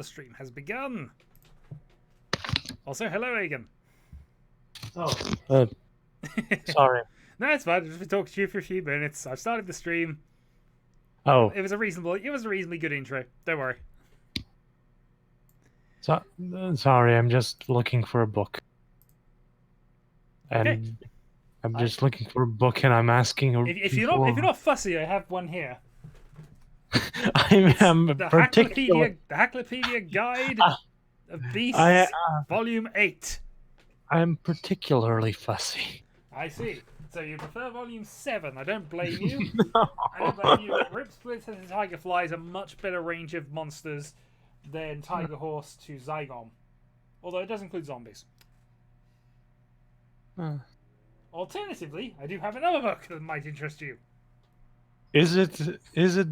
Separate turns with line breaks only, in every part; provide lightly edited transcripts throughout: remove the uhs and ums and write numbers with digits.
the stream has begun. Also, hello, Egan.
Oh, sorry.
No, it's fine. I've just been talking to you for a few minutes. I've started the stream.
Oh,
It was a reasonably good intro. Don't worry.
sorry. I'm just looking for a book, and
Okay.
I'm just looking for a book, and I'm asking.
If you're not fussy, I have one here.
I am
The
particular.
Hacklopedia Guide of Beasts, Volume 8.
I'm particularly fussy.
I see. So you prefer Volume 7. I don't blame you.
No.
I don't blame you. Rip Splits and Tiger Flies a much better range of monsters than Tiger Horse to Zygon. Although it does include zombies. Alternatively, I do have another book that might interest you.
Is it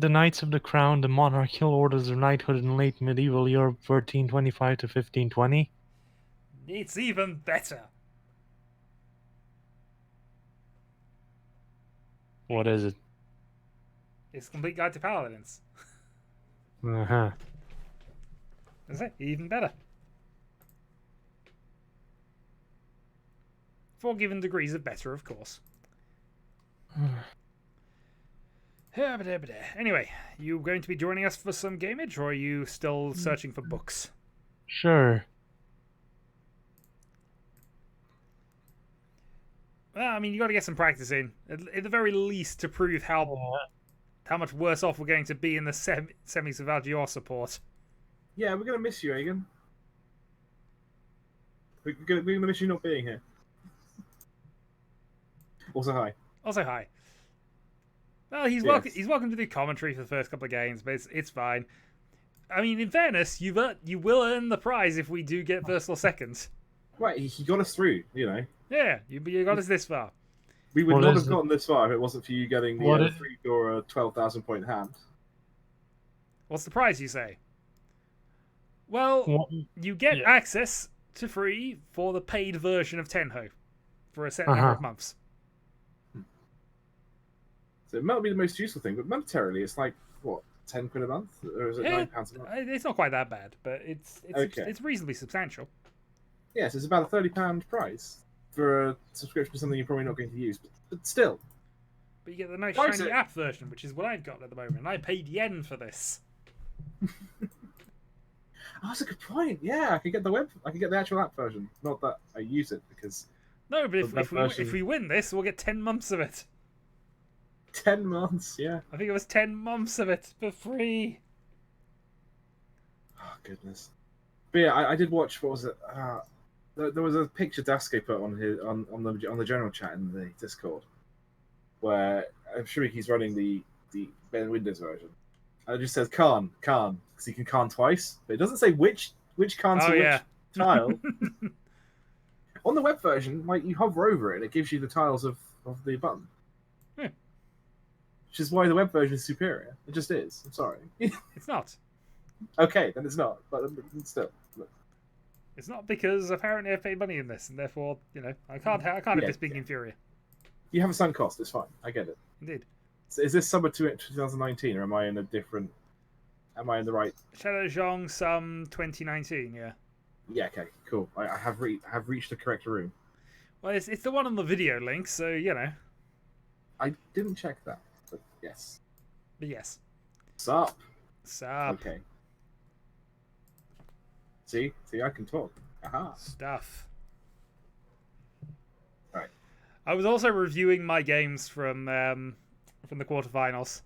the Knights of the Crown, the monarchical orders of knighthood in late medieval Europe, 1425 to 1520?
It's even better.
What is it?
It's Complete Guide to Paladins.
Uh-huh.
Is it? Even better. 4 given degrees of better, of course. Anyway, you going to be joining us for some gamage, or are you still searching for books?
Sure.
Well, I mean, you got to get some practice in, at the very least, to prove how much worse off we're going to be in the semis of Algior support.
Yeah, we're gonna miss you, Egan. We're gonna miss you not being here. Also, hi.
Also, hi. Well, he's welcome. He's welcome to do commentary for the first couple of games, but it's fine. I mean, in fairness, you will earn the prize if we do get first or second.
Right, he got us through. You know.
Yeah, you got us this far.
We would not have gotten this far if it wasn't for you getting the 3 or a 12,000 point hand.
What's the prize, you say? Well, you get access to free for the paid version of Tenho for a set number of months.
So it might be the most useful thing, but monetarily, it's like what, 10 quid a month, or is it £9 a month?
It's not quite that bad, but it's reasonably substantial.
Yes, it's about a £30 price for a subscription to something you're probably not going to use, but still.
But you get the nice shiny app version, which is what I've got at the moment. I paid yen for this.
Oh, that's a good point. Yeah, I could get the actual app version. Not that I use it because.
No, but if we win this, we'll get 10 months of it.
10 months, yeah.
I think it was 10 months of it for free.
Oh goodness. But yeah, I did watch. What was it? There was a picture Daske put on the general chat in the Discord, where I'm sure he's running the Ben Windows version. And it just says Khan, because he can Khan twice, but it doesn't say which Khan's for which tile. On the web version, like you hover over it, it gives you the tiles of the button. Which is why the web version is superior. It just is. I'm sorry.
It's not.
Okay, then it's not. But still.
It's not because apparently I've paid money in this, and therefore, I can't have this being inferior.
You have a sunk cost. It's fine. I get it.
Indeed.
So is this summer 2019, or am I in a different? Am I in the right?
Shadowhawk some 2019. Yeah.
Yeah. Okay. Cool. I have reached the correct room.
Well, it's the one on the video link, so
I didn't check that. But yes.
But yes.
Sup.
Okay.
See, I can talk. Aha.
Stuff.
Right.
I was also reviewing my games from the quarterfinals.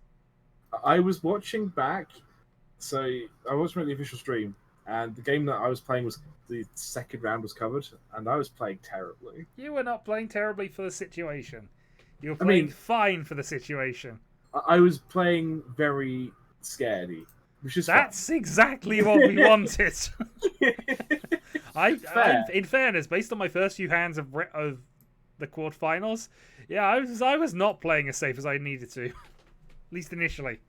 I was watching back, so I watched the official stream, and the game that I was playing was the second round was covered, and I was playing terribly.
You were not playing terribly for the situation. You were playing fine for the situation.
I was playing very scaredy, which is
That's exactly what we wanted. In fairness, based on my first few hands of the quarterfinals, yeah, I was not playing as safe as I needed to, at least initially.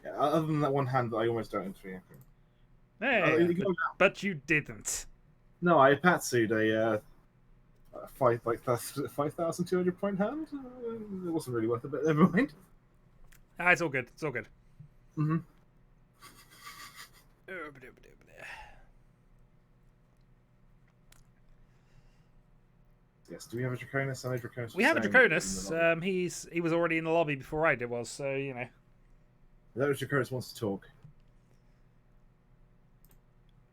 Yeah, other than that one hand that I almost don't into.
Hey, but you didn't.
No, I patsued a 5,200 point hand. It wasn't really worth it, but never mind.
It's all good. It's all good.
Mm-hmm. Yes. Do we have a Draconis? I know Draconis.
We have a Draconis. He was already in the lobby before I did. So you know.
That was Draconis wants to talk.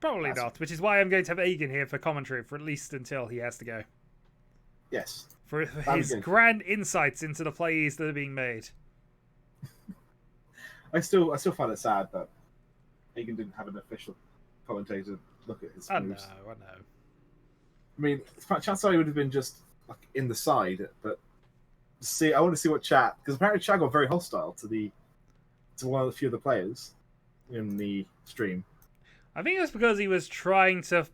Probably not, which is why I'm going to have Aegon here for commentary for at least until he has to go.
Yes.
For his grand insights into the plays that are being made.
I still find it sad that Aegon didn't have an official commentator look at his moves.
I know.
I mean, chances are he would have been just like in the side, but I want to see what chat, because apparently chat got very hostile to one of the few of the players in the stream.
I think it's because he was trying to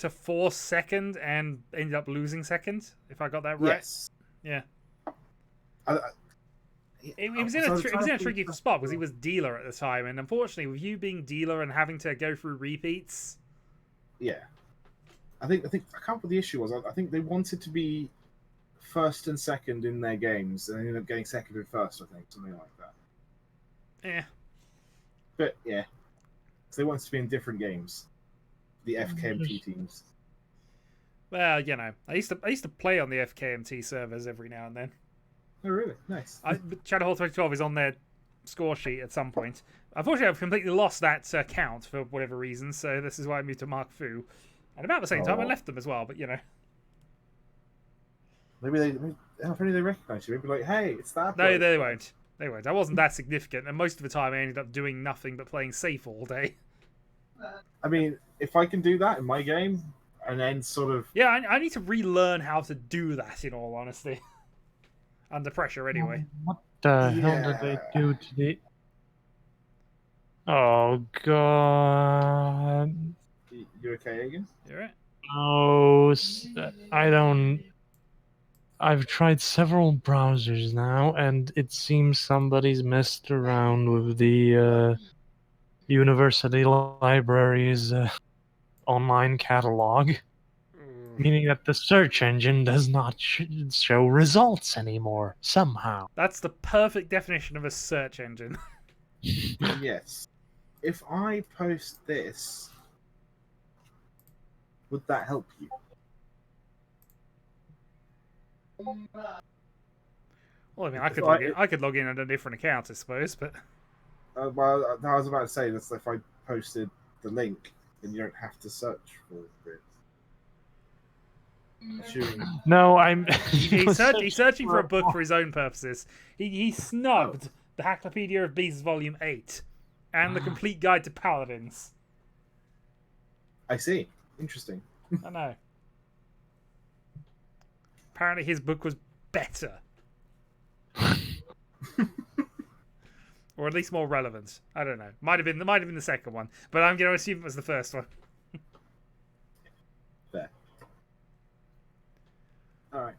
force second and ended up losing second. If I got that right.
Yes.
Yeah. It was in a tricky spot because he was dealer at the time, and unfortunately, with you being dealer and having to go through repeats.
Yeah. I think I can't remember what the issue was. I think they wanted to be first and second in their games, and ended up getting second and first. I think something like that.
Yeah.
But yeah, so they wanted to be in different games. The FKMT teams.
Well, you know, I used to play on the FKMT servers every now and then.
Oh really? Nice.
Shadowhawk 2012 is on their score sheet at some point. Unfortunately, I've completely lost that count for whatever reason, so this is why I moved to Mark Fu. And about the same time, I left them as well, but you know.
Maybe they recognize you. Maybe like, hey, it's that.
No, they won't. They won't. I wasn't that significant, and most of the time I ended up doing nothing but playing safe all day.
I mean, if I can do that in my game, and then sort of...
Yeah, I need to relearn how to do that, in all honesty. Under pressure, anyway.
What the hell did they do to the... Oh, God.
You okay again?
You alright?
Oh, I don't... I've tried several browsers now, and it seems somebody's messed around with the university library's online catalog, meaning that the search engine does not show results anymore, somehow.
That's the perfect definition of a search engine.
Yes. If I post this, would that help you?
Well, I mean, I could log in on a different account, I suppose, but...
Well, I was about to say that if I posted the link, then you don't have to search for it.
No, I'm...
He's searching for a book for his own purposes. He snubbed the Hacklopedia of Beasts Volume 8 and the Complete Guide to Paladins.
I see. Interesting.
I know. Apparently his book was better. Or at least more relevant. I don't know. Might have been the second one, but I'm going to assume it was the first one.
Fair. All right.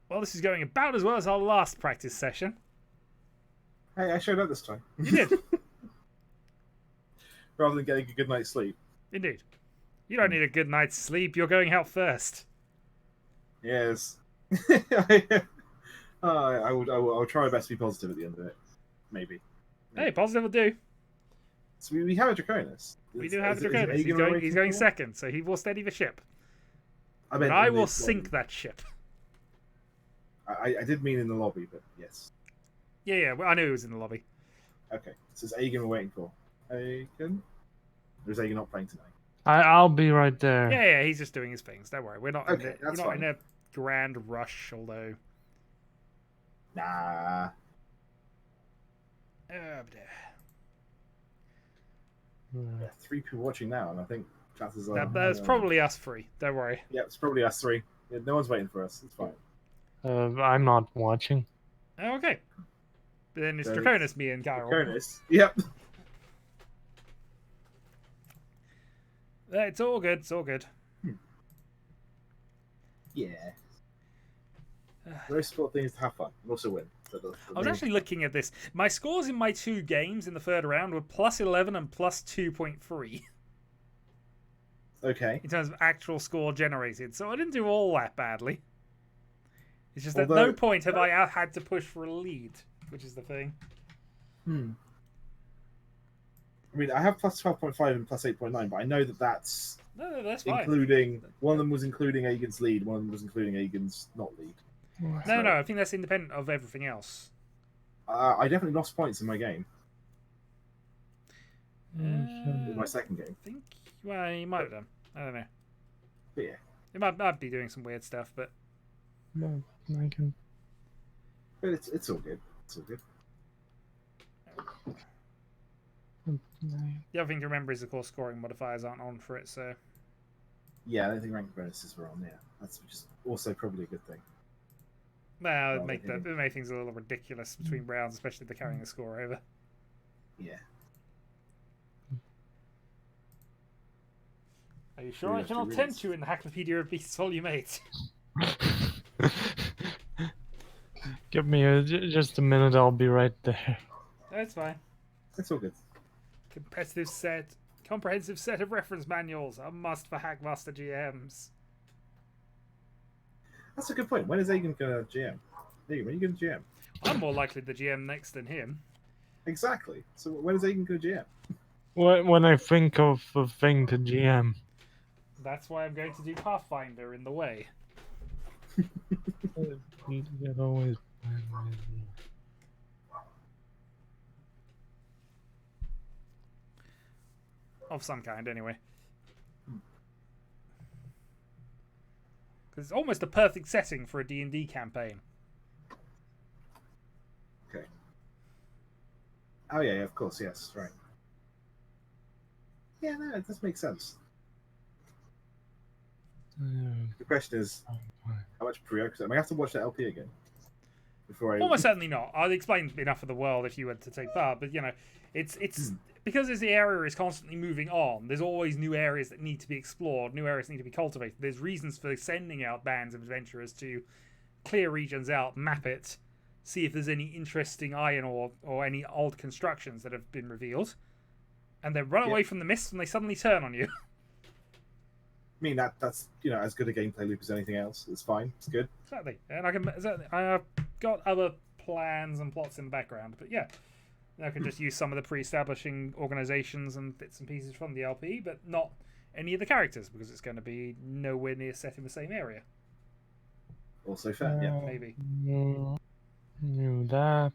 Well, this is going about as well as our last practice session.
Hey, I showed up this time.
You did.
Rather than getting a good night's sleep.
Indeed. You don't need a good night's sleep. You're going out first.
Yes. I will try my best to be positive at the end of it. Maybe.
Hey, positive will do.
So we have a Draconis.
We do have a Draconis. He's going second, so he will steady the ship. I will sink that ship.
I did mean in the lobby, but yes.
Yeah, well, I knew he was in the lobby.
Okay, so it's Aegon we're waiting for. Aegon? Or is Aegon not playing tonight?
I'll be right there.
Yeah, he's just doing his things. Don't worry. We're not,
okay,
you're not in a grand rush, although...
Nah.
Yeah,
3 people watching now, and I think chances are...
That's probably us 3. Don't worry.
Yeah, it's probably us 3. Yeah, no one's waiting for us. It's fine.
I'm not watching.
Oh, okay. But then it's Draconis, me, and Carol.
Draconis. Yep.
It's all good. It's all good.
Yeah. Most important thing is to have fun and also win.
I was actually looking at this. My scores in my 2 games in the third round were +11 and +2.3.
Okay.
In terms of actual score generated. So I didn't do all that badly. It's just that at no point have I had to push for a lead, which is the thing.
I'm I mean, I have plus 12.5 and plus 8.9, but I know that that's
No, that's fine.
including one of them was including Aegon's lead, one of them was including Aegon's not lead.
No, I think that's independent of everything else.
I definitely lost points in my game.
Mm,
In my second game.
I think, well, you might have done. I don't know.
But yeah.
It might be doing some weird stuff, but
well, I can.
But it's all good. It's all good.
the other thing to remember is, of course, scoring modifiers aren't on for it, so...
Yeah, I don't think rank bonuses were on there. That's just also probably a good thing.
Well, it make things a little ridiculous between rounds, especially if they're carrying the score over.
Yeah.
Are you sure I cannot tempt you in the Hacklopedia of Beasts Volume 8?
Give me just a minute, I'll be right there.
That's fine.
It's all good.
Comprehensive set of reference manuals, a must for Hackmaster GMs.
That's a good point. When is Aegon going to GM? Aegon, when are you going to GM?
I'm more likely to GM next than him.
Exactly. So when is Aegon going to GM?
When I think of a thing to GM.
That's why I'm going to do Pathfinder in the way.
It always...
Of some kind, anyway. Because it's almost a perfect setting for a D&D campaign.
Okay. Oh yeah, of course, yes, right. Yeah, no, it does make sense. The question is, how much prerequisite? I might have to watch that LP again before I.
Almost certainly not. I'll explain enough of the world if you were to take part, but you know, it's because as the area is constantly moving on, there's always new areas that need to be explored, new areas need to be cultivated. There's reasons for sending out bands of adventurers to clear regions out, map it, see if there's any interesting iron ore or any old constructions that have been revealed, and then run away from the mist when they suddenly turn on you.
I mean that's as good a gameplay loop as anything else. It's fine. It's good.
Exactly, and I've got other plans and plots in the background, but yeah, I can just use some of the pre-establishing organizations and bits and pieces from the LP, but not any of the characters because it's going to be nowhere near set in the same area.
Also fair, yeah.
Maybe.
Knew that.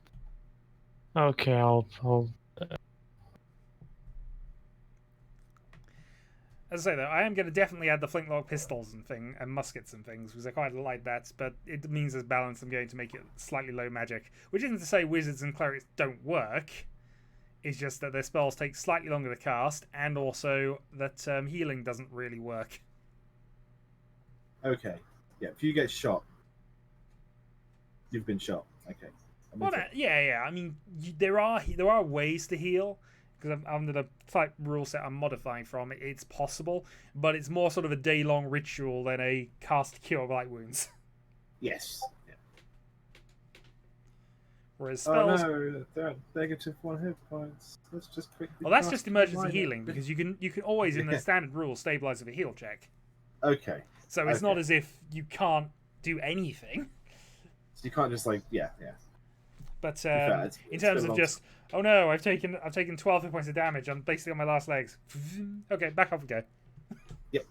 Okay, I'll
As I say though, I am going to definitely add the flintlock pistols and muskets and things because I quite like that. But it means as balance, I'm going to make it slightly low magic, which isn't to say wizards and clerics don't work. It's just that their spells take slightly longer to cast, and also that healing doesn't really work.
Okay, yeah. If you get shot, you've been shot. Okay.
Well, yeah. I mean, there are ways to heal. Because under the type rule set I'm modifying from, it's possible, but it's more sort of a day-long ritual than a cast cure blight wounds.
Yes. Yeah.
Whereas spells,
they're at -1 hit points. Let's just quickly.
well, that's just emergency healing because you can always in the standard rules stabilize with a heal check.
Okay.
So it's not as if you can't do anything.
So you can't just yeah.
But
it's
in terms of just, oh no, I've taken 12 hit points of damage. I'm basically on my last legs. Okay, back off we go.
Yep.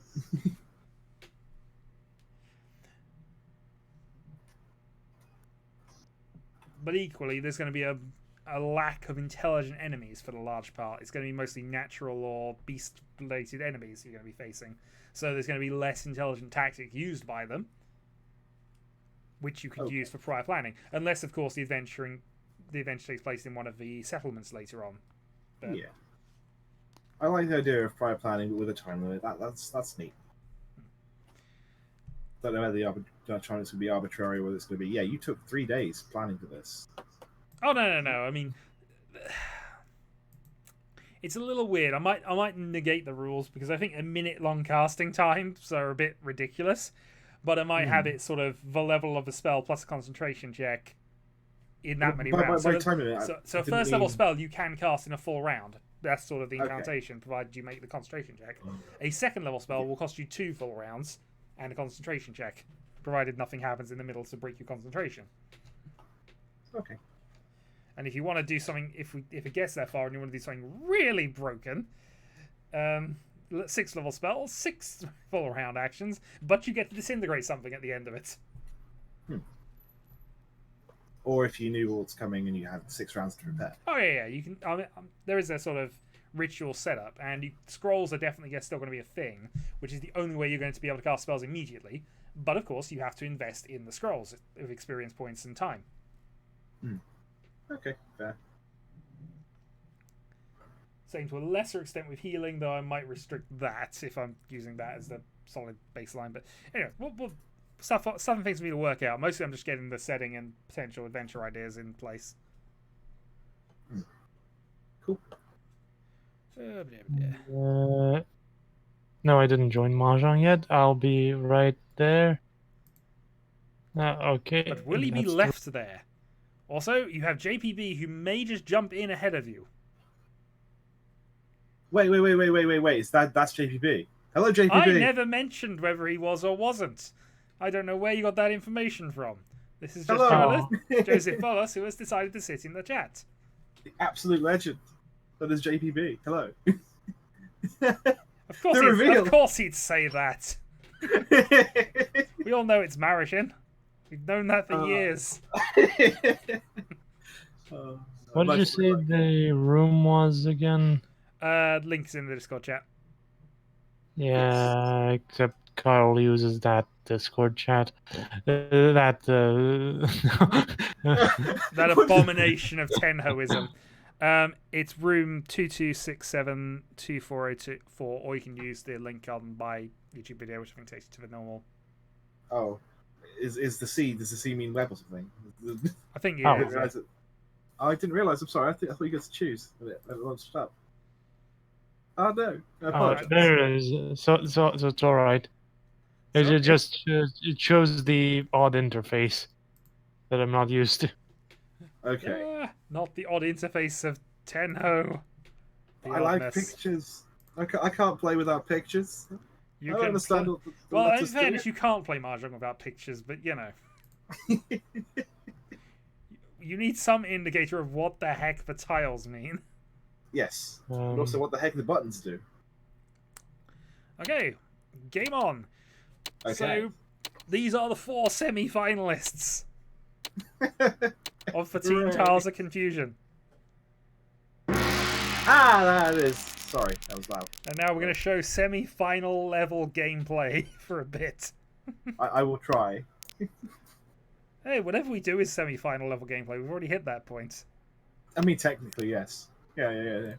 But equally, there's going to be a lack of intelligent enemies for the large part. It's going to be mostly natural or beast-related enemies you're going to be facing. So there's going to be less intelligent tactic used by them, which you could use for prior planning, unless, of course, the adventure takes place in one of the settlements later on. But...
yeah, I like the idea of prior planning, but with a time limit. That's neat. Don't know whether the it's going to be arbitrary, whether it's going to be. Yeah, you took 3 days planning for this.
Oh no! I mean, it's a little weird. I might negate the rules because I think a minute-long casting times are a bit ridiculous. But I might have it sort of the level of the spell plus a concentration check in that many rounds. So a first level spell you can cast in a full round. That's sort of the incantation, provided you make the concentration check. A second level spell will cost you 2 full rounds and a concentration check, provided nothing happens in the middle to break your concentration.
Okay.
And if you want to do something, if it gets that far and you want to do something really broken, 6 level spell, 6 full round actions, but you get to disintegrate something at the end of it.
Or if you knew what's coming and you have 6 rounds to prepare.
Oh yeah, you can. There is a sort of ritual setup, and scrolls are definitely still going to be a thing, which is the only way you're going to be able to cast spells immediately. But of course, you have to invest in the scrolls of experience points and time.
Okay, fair.
Same to a lesser extent with healing, though I might restrict that if I'm using that as the solid baseline. But anyway, we'll stuff and things for me to work out. Mostly I'm just getting the setting and potential adventure ideas in place.
Cool.
No, I didn't join Mahjong yet. I'll be right there. Okay.
But will he be left there? Also, you have JPB who may just jump in ahead of you.
Wait. That's JPB. Hello, JPB.
I never mentioned whether he was or wasn't. I don't know where you got that information from. This is just Joseph Bollos, who has decided to sit in the chat.
The absolute legend. That is JPB. Hello.
Of course he'd say that. We all know it's Marishin. We've known that for years.
What did you say the room was again?
Link's in the Discord chat.
Yeah, except Kyle uses that Discord chat. That
abomination of Tenhoism. It's room 22672404, or you can use the link on my YouTube video, which I think takes you to the normal.
Oh, is the C? Does the C mean web or something?
I think
I didn't realize it. I didn't realize. I'm sorry. I thought you got to choose. It launched up. Oh no!
There it is. So it's all right. It just it shows the odd interface that I'm not used to.
Okay.
Not the odd interface of Tenho.
I like pictures. I can't play without pictures. I don't understand what the
well, in fairness, you can't play Mahjong without pictures, but you know. You need some indicator of what the heck the tiles mean.
Yes. And also what the heck the buttons do.
Okay. Game on.
Okay.
So, these are the 4 semi-finalists of the Team Tiles of Confusion.
That is... Sorry, that was loud.
And now we're going to show semi-final level gameplay for a bit.
I will try.
Hey, whatever we do is semi-final level gameplay. We've already hit that point.
I mean, technically, yes. Yeah.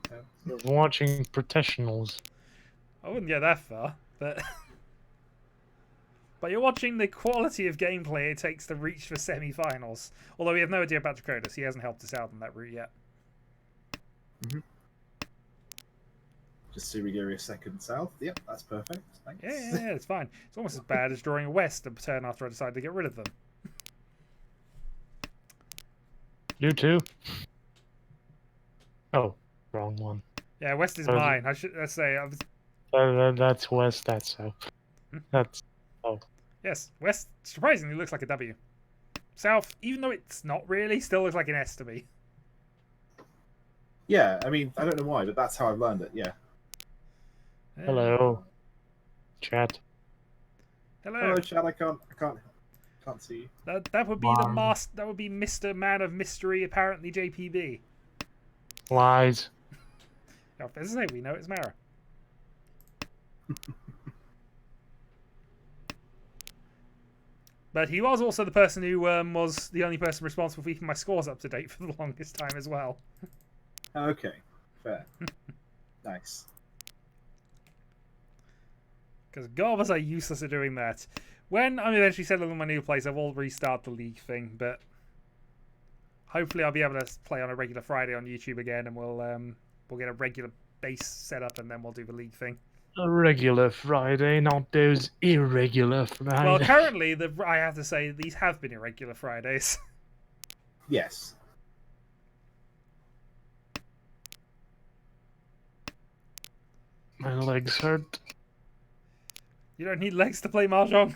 You're watching professionals.
I wouldn't get that far, but... But you're watching the quality of gameplay it takes to reach the semi-finals. Although we have no idea about Dakotas. He hasn't helped us out on that route yet.
Just so we go a second south. Yep, that's perfect. Thanks.
Yeah, it's fine. It's almost as bad as drawing a west a turn after I decided to get rid of them.
You too. Oh, wrong one.
Yeah, west is mine. Let's say
that's west. That's south. That's
Yes, west surprisingly looks like a W. South, even though it's not really, still looks like an S to me.
Yeah, I mean, I don't know why, but that's how I've learned it. Yeah.
Hello, chat.
Hello, chat. I can't see you.
That would be That would be Mr. Man of Mystery, apparently JPB.
Lies.
As I say, we know it's Mara. But he was also the person who was the only person responsible for keeping my scores up to date for the longest time as well.
Okay, fair. Nice.
Because God was I useless at doing that. When I'm eventually settled in my new place, I will restart the league thing, but hopefully I'll be able to play on a regular Friday on YouTube again, and we'll get a regular base set up, and then we'll do the league thing.
A regular Friday, not those irregular Fridays.
Well, currently, I have to say, these have been irregular Fridays.
Yes.
My legs hurt.
You don't need legs to play Mahjong.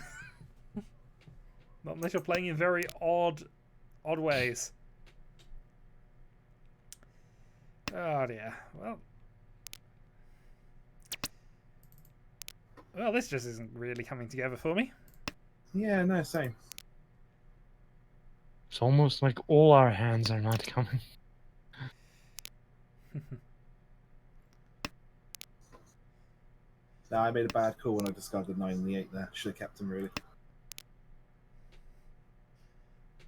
Not unless you're playing in very odd ways. Oh dear. Well, this just isn't really coming together for me.
Yeah, no, same.
It's almost like all our hands are not coming.
No, I made a bad call when I discarded the 9 and the 8 there. Should have kept them, really.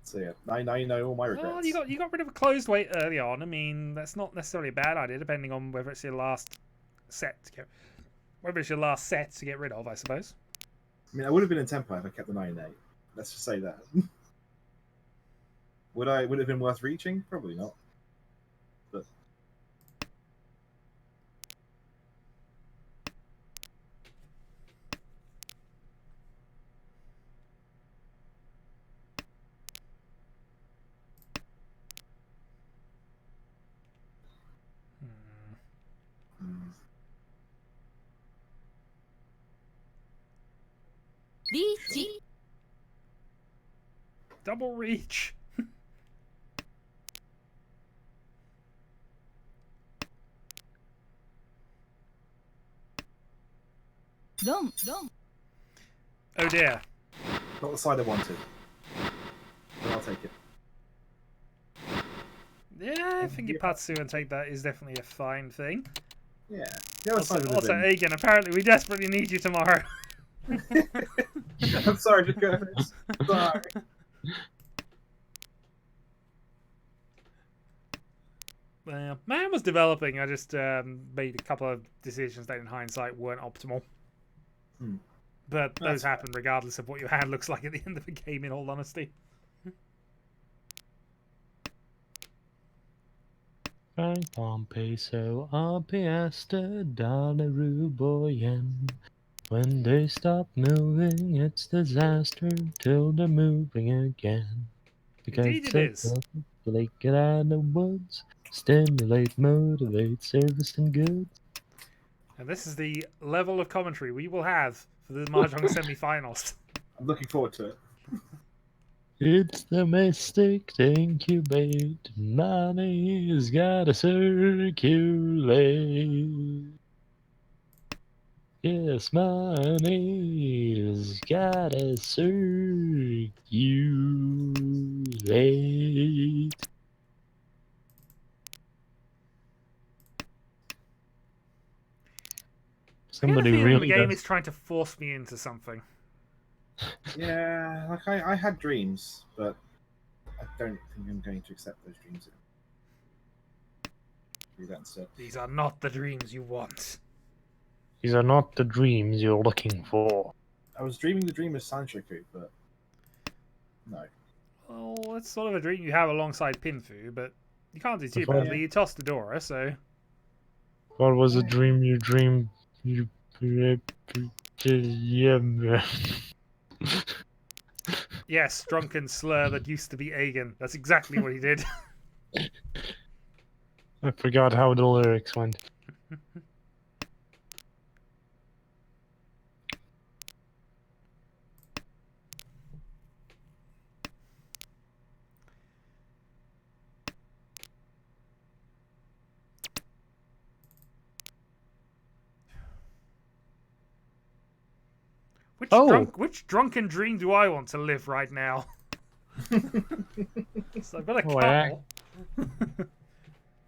So yeah, now you know all my regrets.
Well, you got rid of a closed weight early on. I mean, that's not necessarily a bad idea, depending on whether it's your last set to get rid of, I suppose.
I mean, I would have been in tempo if I kept the 9 and 8. Let's just say that. Would it have been worth reaching? Probably not. But
Riichi.
Double reach.
Rom.
Oh dear.
not the side I wanted. But I'll take it.
Yeah, I think you Patsu and take that is definitely a fine thing.
Yeah. The other side would have
Also,
been...
Egan, apparently we desperately need you tomorrow.
I'm sorry, Jacobus. Sorry.
Man was developing. I just made a couple of decisions that in hindsight weren't optimal. But those happen regardless of what your hand looks like at the end of the game, in all honesty.
Franc, pound, peso, a piastre, dollar, ruble, yen. When they stop moving, it's disaster till they're moving again. Because
Indeed it is.
Like get out of the woods, stimulate, motivate, service and goods.
And this is the level of commentary we will have for the Mahjong semi-finals.
I'm looking forward to it.
It's the mystic incubate. Money's gotta circulate. Yes, money's gotta circulate. Somebody
I get the feeling
really
the game
does.
is trying to force me into something.
Yeah, like I had dreams, but I don't think I'm going to accept those dreams. Do that instead.
These are not the dreams you want.
These are not the dreams you're looking for.
I was dreaming the dream of Sanchoku, but no.
Well, that's sort of a dream you have alongside Pinfu, but you can't do too
Before-
badly. You tossed Dora, so...
What was a dream you dreamed? Yeah.
Yes, drunken slur that used to be Egan. That's exactly what he did.
I forgot how the lyrics went.
Which drunken dream do I want to live right now? So I've got a couple.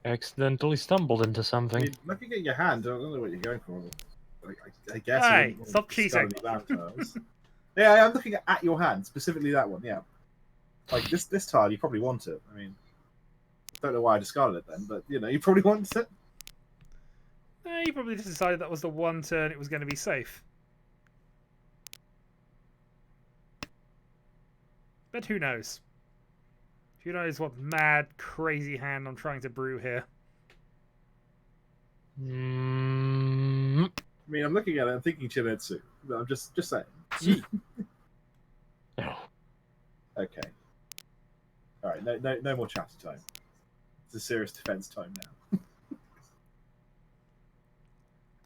Accidentally stumbled into
I
something.
mean, looking at your hand, I don't know what you're going for. I guess.
Hey,
you
stop cheating.
Yeah, I'm looking at your hand, specifically that one. Yeah, like this tile, you probably want it. I mean, don't know why I discarded it then, but you probably want it.
You probably just decided that was the one turn it was going to be safe. But who knows? Who knows what mad, crazy hand I'm trying to brew here?
I mean, I'm looking at it and thinking Chinetsu. But I'm just saying.
No.
Okay. All right. No more chatter time. It's a serious defense time now.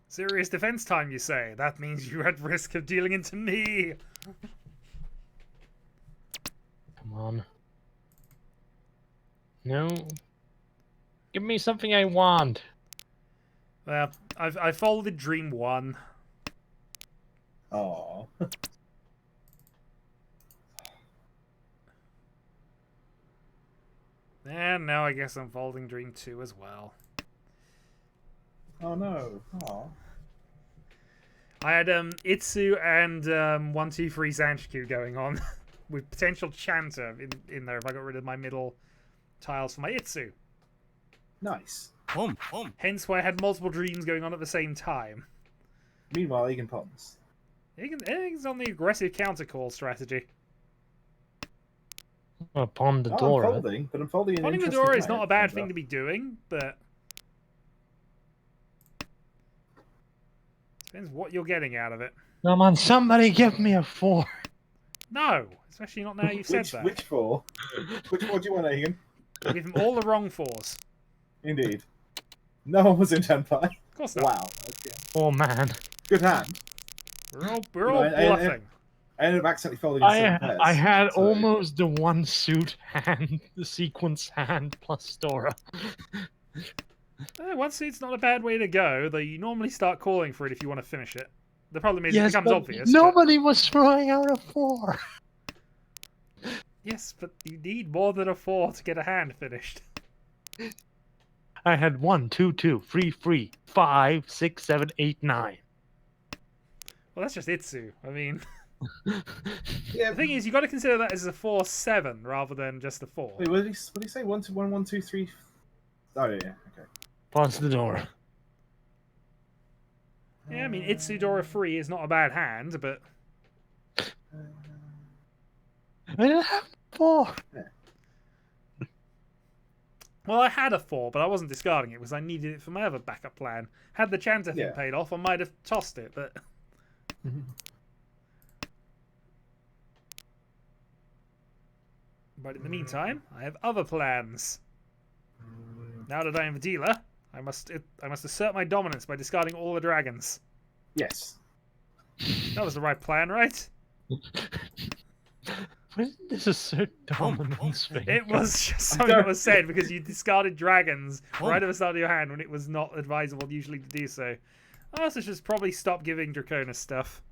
Serious defense time, you say? That means you're at risk of dealing into me.
Come on. No. Give me something I want.
Well, I folded Dream 1.
Oh.
And now I guess I'm folding Dream 2 as well.
Oh no. Oh.
I had Itsu and 1, 2, 3 Sanchiku going on with potential Chanter in there if I got rid of my middle tiles for my Itsu.
Nice.
Hence why I had multiple dreams going on at the same time.
Meanwhile, Egan Pons.
Everything's on the aggressive counter call strategy.
Upon the
Oh, I'm
door.
folding, but I'm folding in
Ponding the door is not a bad thing to be doing, but depends what you're getting out of it.
Come on, somebody give me a 4.
No, especially not now you've said that.
Which 4? Which 4 do you want, Egan?
I'll give him all the wrong 4s.
Indeed. No one was in Tenpai.
Of course not.
Wow. Okay.
Oh man.
Good hand.
We're all
I
bluffing.
ended up accidentally folding in 7 pairs.
I had
so-
almost the 1 suit hand, the sequence hand plus Dora.
One suit's not a bad way to go, though you normally start calling for it if you want to finish it. The problem is it becomes
but
obvious.
nobody was throwing out a 4.
Yes, but you need more than a 4 to get a hand finished.
I had 1, 2, 2, 3, 3, 5, 6, 7, 8, 9.
Well, that's just Itsu. I mean,
Yeah.
the thing is, you got to consider that as a 4-7 rather than just a 4.
Wait, what did he say? 1, 2, 1, 1, 2, 3. Oh yeah. Okay.
Plus the door.
Yeah, I mean, Itsu Dora 3 is not a bad hand, but
I didn't have 4.
well, I had a 4, but I wasn't discarding it because I needed it for my other backup plan. Had the Chanter thing
Yeah.
paid off, I might have tossed it, but in the meantime, I have other plans. Now that I am the dealer, I must assert my dominance by discarding all the dragons.
Yes.
That was the right plan, right?
When did this assert dominance thing?
It was just something that was said because you discarded dragons right at the start of your hand when it was not advisable usually to do so. I also should probably stop giving Draconis stuff.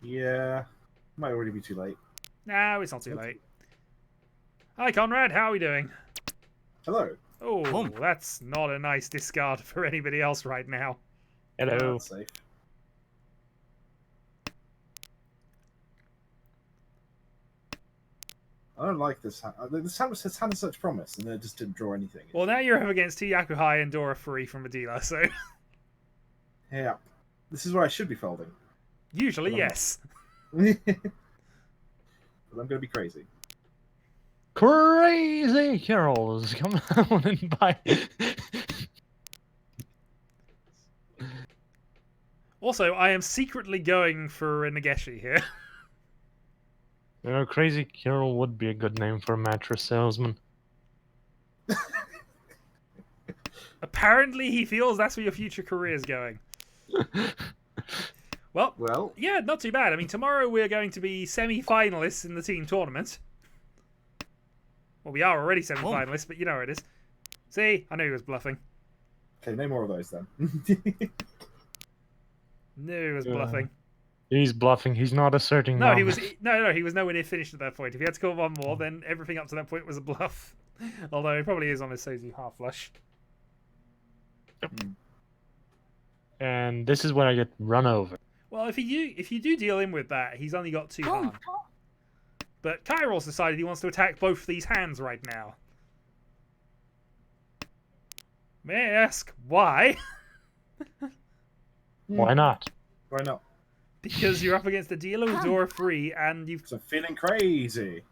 Yeah. Might already be too late.
No, it's not too late. Hi, Conrad. How are we doing?
Hello.
Oh, that's not a nice discard for anybody else right now.
Hello.
That's safe. I don't like this hand. This hand has such promise, and then it just didn't draw anything.
Well, now you're up against two Yakuhai and Dora Free from a dealer, so
Yeah. This is where I should be folding.
usually,
But I'm not.
yes.
But I'm going to be crazy.
Crazy Carols, come on and buy.
Also, I am secretly going for a Nageshi here.
You know, Crazy Carol would be a good name for a mattress salesman.
Apparently, he feels that's where your future career is going. Well, yeah, not too bad. I mean, tomorrow we're going to be semi-finalists in the team tournament. Well, we are already semi-finalists, but you know where it is. See, I knew he was bluffing.
Okay, no more of those then.
Knew he was bluffing.
He's bluffing. He's not asserting.
No, he was
dominance.
he was nowhere near finished at that point. If he had to call one more, then everything up to that point was a bluff. Although he probably is on his Sozu half flush.
And this is where I get run over.
Well, if you do deal in with that, he's only got 2 hand. But Kairos decided he wants to attack both these hands right now. May I ask why?
Why not?
Why not?
Because you're up against a dealer with Dora free, and you've.
So I'm feeling crazy.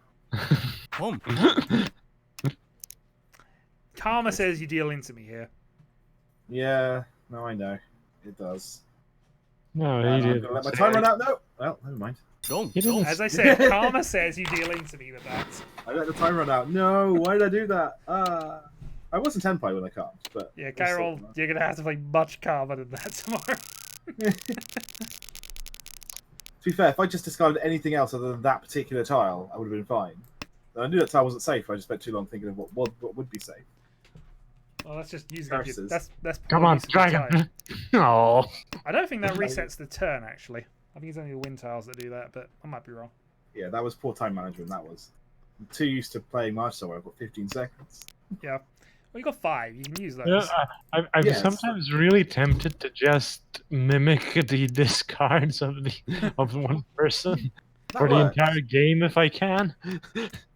Karma says you deal into me here.
Yeah, no, I know. It does.
No,
I'm
he
going
did.
to let my time run out. No. Well, never mind.
He didn't.
As I said, Karma says you deal into me with that.
I let the time run out. No, why did I do that? I wasn't Tenpai when I can't, but...
Yeah,
I still-
Kyrol, you're going to have to play much Karma than that tomorrow.
To be fair, if I just discarded anything else other than that particular tile, I would have been fine. And I knew that tile wasn't safe. I just spent too long thinking of what would be safe.
Well, let's just use that.
Curses.
That's
Come
poor
on,
use of your time.
dragon. Oh.
I don't think that resets the turn, actually. I think it's only the wind tiles that do that, but I might be wrong.
Yeah, that was poor time management. That was. I'm too used to playing Mahjong. I've got 15 seconds.
Yeah. Well, you got 5. You can use those.
Yeah, I'm
Yes.
sometimes really tempted to just mimic the discards of one person
That
for the
works.
entire game if I can.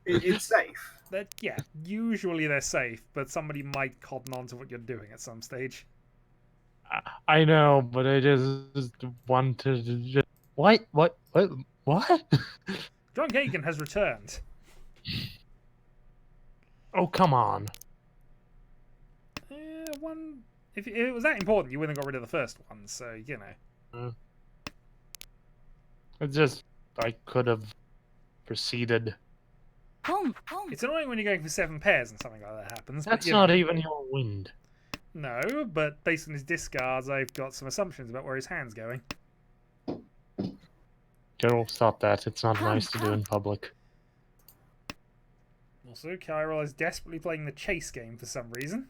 It's safe.
Yeah, usually they're safe, but somebody might cotton on to what you're doing at some stage.
I know, but I just wanted to just... What?
John Kagan has returned.
Oh, come on.
One. If it was that important, you wouldn't have got rid of the first one, so, you know.
It's just... I could have proceeded.
It's annoying when you're going for 7 pairs and something like that happens.
That's
but,
not even your wind.
No, but based on his discards, I've got some assumptions about where his hand's going.
Gerald, stop that. It's not nice to do in public.
Also, Kyril is desperately playing the chase game for some reason.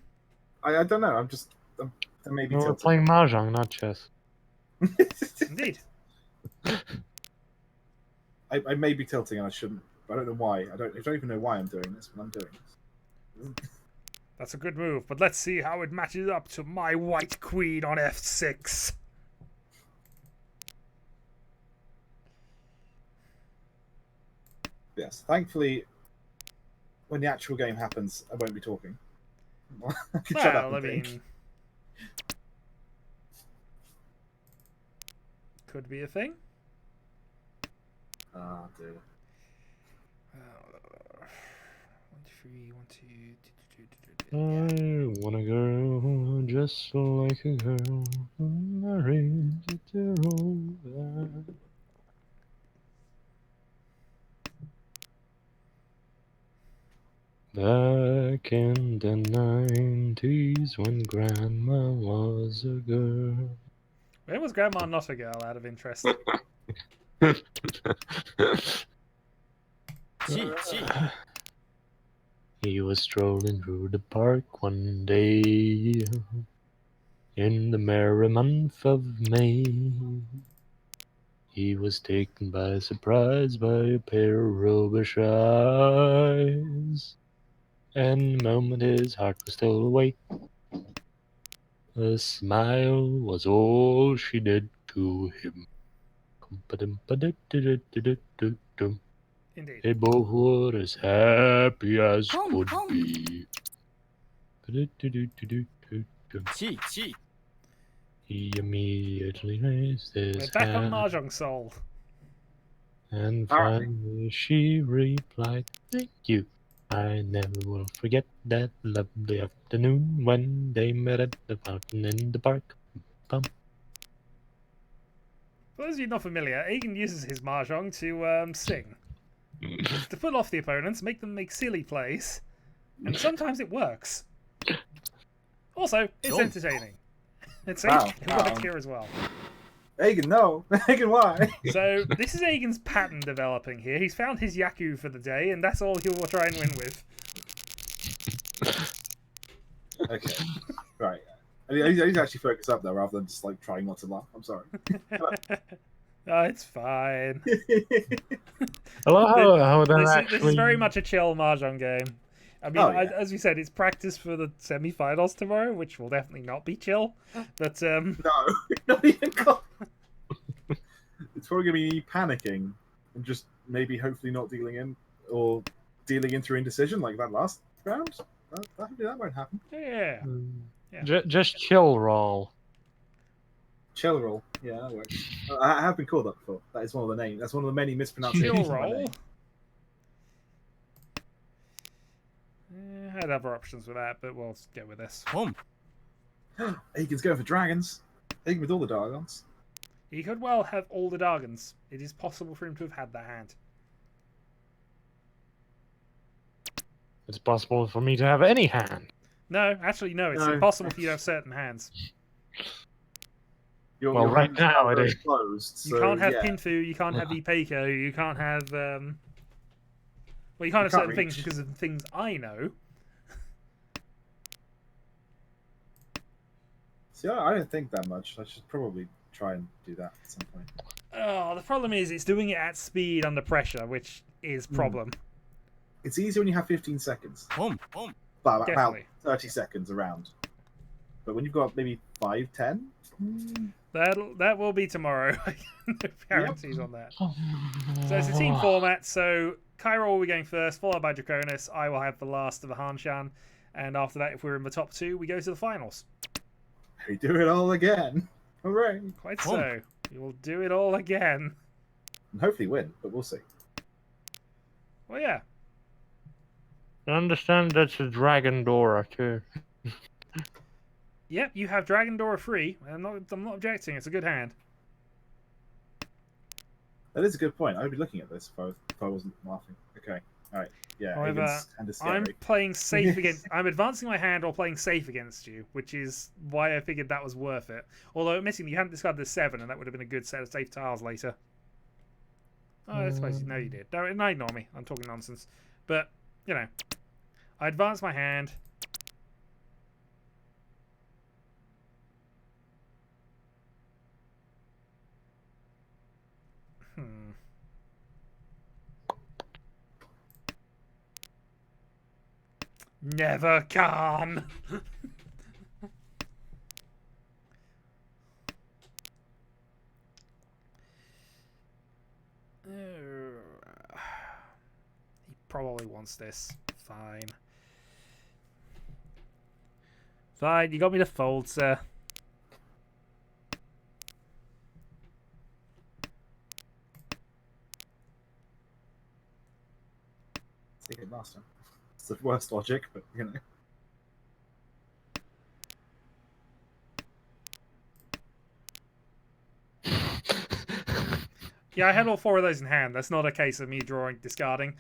I don't know. I may be
We're
tilted.
playing Mahjong, not chess.
Indeed.
I may be tilting and I shouldn't. I don't know why. I don't even know why I'm doing this, but I'm doing this.
That's a good move, but let's see how it matches up to my white queen on f6.
Yes. Thankfully, when the actual game happens, I won't be talking. I can shut up
Well, I
and think.
mean... Could be a thing.
Ah, dear.
1, 3, 1, 2.
I want a girl just like a girl. Married to roll. Back in the 90s when grandma was a girl.
When was Grandma not a girl, out of interest?
He was strolling through the park one day in the merry month of May. He was taken by surprise by a pair of roguish eyes. And the moment his heart was still awake, a smile was all she did to him.
Indeed.
They both were as happy as could be. He immediately raised
We're
his
back on
hand,
Mahjong Soul.
and
Alright.
finally she replied, "Thank you. I never will forget that lovely afternoon when they met at the fountain in the park." Bum.
For those of you not familiar, Aegon uses his Mahjong to sing. It's to put off the opponents, make them make silly plays, and sometimes it works. Also, it's entertaining. It's
Wow.
it works here as well.
Aegon, no. Aegon, why?
So, this is Aegon's pattern developing here. He's found his Yaku for the day, and that's all he will try and win with.
Okay. Right. I need to actually focus up though, rather than just like trying not to laugh. I'm sorry.
Oh, it's fine.
I love how that
This
actually...
is very much a chill Mahjong game. I mean,
Oh, yeah.
as we said, it's practice for the semi-finals tomorrow, which will definitely not be chill. But
No, not even close. It's probably gonna be me panicking and just maybe hopefully not dealing in or dealing in through indecision like that last round. That won't happen.
yeah,
Just chill roll.
Chill roll. Yeah, that works. I have been called that before. That is one of the names. That's one of the many mispronunciations
chill
of my
roll.
name.
I had other options with that, but we'll go with this.
Aegon's going for dragons. Aegon with all the dragons.
He could well have all the Dargans. It is possible for him to have had that hand.
It's possible for me to have any hand.
No, actually, no. It's
No.
impossible for you to have certain hands.
Your
Right
hands
now
are
it
very
is.
closed.
You
So,
can't have
yeah.
Pinfu, you can't have Ipeiko, you can't have... Well, you can't have
can't
certain things
reach.
because of things I know.
See, I don't think that much. I should probably try and do that at some point.
Oh, the problem is it's doing it at speed under pressure, which is problem.
It's easy when you have 15 seconds. About
Definitely.
30 seconds around. But when you've got maybe 5, 10...
That will be tomorrow. No guarantees on that. So it's a team format. So Cairo will be going first, followed by Draconis. I will have the last of the Hanshan, and after that, if we're in the top 2, we go to the finals.
We do it all again. Hooray!
Quite so. We will do it all again.
And hopefully win, but we'll see.
Well, yeah.
I understand that's a Dragon Dora too.
Yep, you have Dragon Dora free. I'm not objecting. It's a good hand.
That is a good point. I'd be looking at this if I wasn't laughing. Okay. All right. Yeah.
However,
Hagen's hand is scary.
I'm playing safe against. I'm advancing my hand while playing safe against you, which is why I figured that was worth it. Although, admittingly, you hadn't discarded the 7, and that would have been a good set of safe tiles later. Oh, I suppose no, you did. No, ignore me. I'm talking nonsense. But you know, I advance my hand. Never calm. He probably wants this. Fine. Fine, you got me to fold, sir.
Take it last time. It's the worst logic, but you know.
Yeah, I had all 4 of those in hand. That's not a case of me discarding.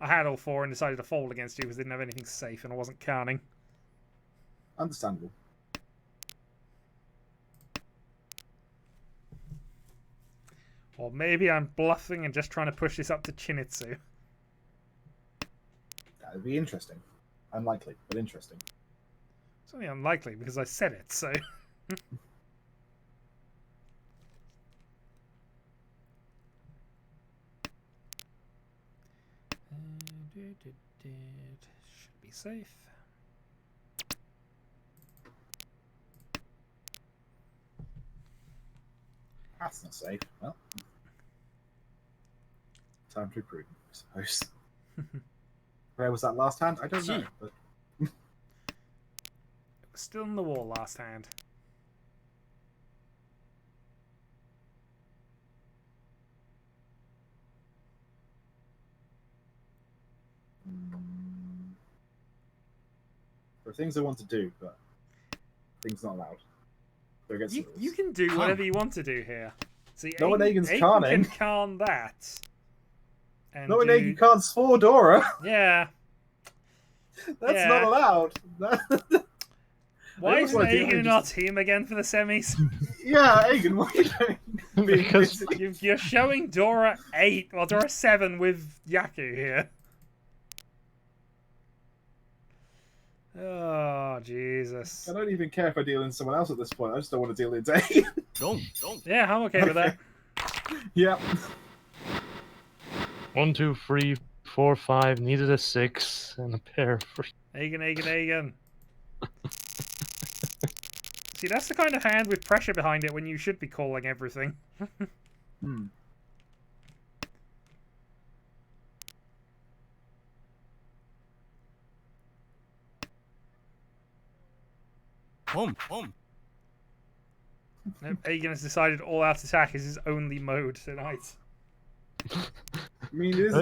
I had all 4 and decided to fold against you because I didn't have anything safe and I wasn't counting.
Understandable.
Or maybe I'm bluffing and just trying to push this up to Chinitsu.
That would be interesting. Unlikely, but interesting.
It's only unlikely because I said it, so... Should be safe.
That's not safe. Well, time to be prudent, I suppose. Where was that last hand? I don't know. But...
It was still in the wall last hand.
There are things I want to do, but things not allowed.
You can do whatever you want to do here. See,
no one Agen's
Agen
canning.
can can that. And
no one Agen can't for Dora.
Yeah.
That's not allowed.
Why is Agen in our team again for the semis?
Yeah, Agen, what are you doing?
Because
You're showing Dora 8, well, Dora 7 with Yaku here. Oh, Jesus.
I don't even care if I deal in someone else at this point. I just don't want to deal in Agen.
Yeah, I'm okay with that.
Yeah.
1, 2, 3, 4, 5. Needed a 6 and a pair for.
Agen. See, that's the kind of hand with pressure behind it when you should be calling everything.
Hmm.
Nope, Agen has decided all-out attack is his only mode tonight.
I mean, it is...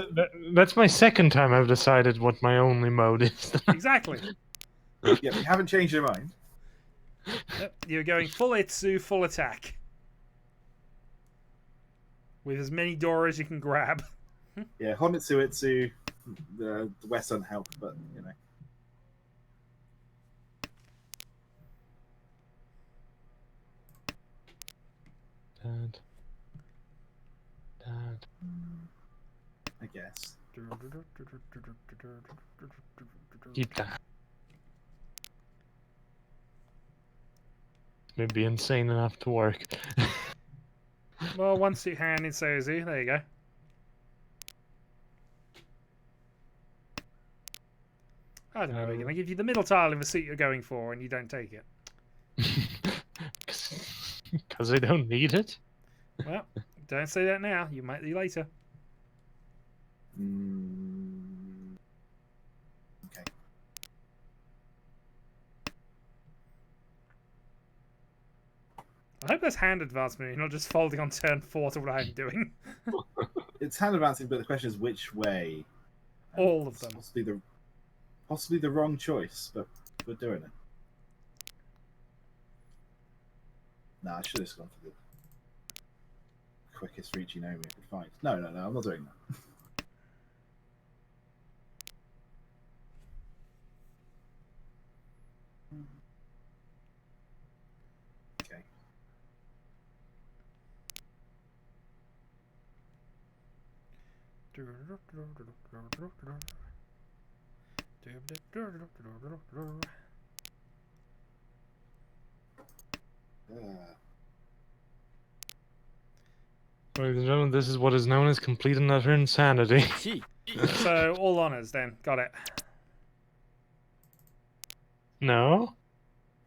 That's my second time I've decided what my only mode is.
Exactly.
Yeah, you haven't changed your mind.
Yep, you're going full Itsu, full attack. With as many Dora as you can grab.
Yeah, Honitsu, Itsu, the West don't help, but, you know.
Dad.
I guess.
Keep that. may be insane enough to work.
Well, one suit hand in Sozu. There you go. I don't know. We're going to give you the middle tile of the suit you're going for, and you don't take it.
Because I don't need it.
Well, don't say that now. You might do later.
Okay.
I hope that's hand advancement. You're not just folding on turn 4 to what I'm doing.
It's hand advancing, but the question is which way. And
All of them.
Possibly the wrong choice, but we're doing it. Nah, I should have gone for the quickest Riichi Nomi I could find. No, I'm not doing that. Okay.
Ladies and gentlemen, this is what is known as complete and utter insanity.
So, all honors then. Got it.
No?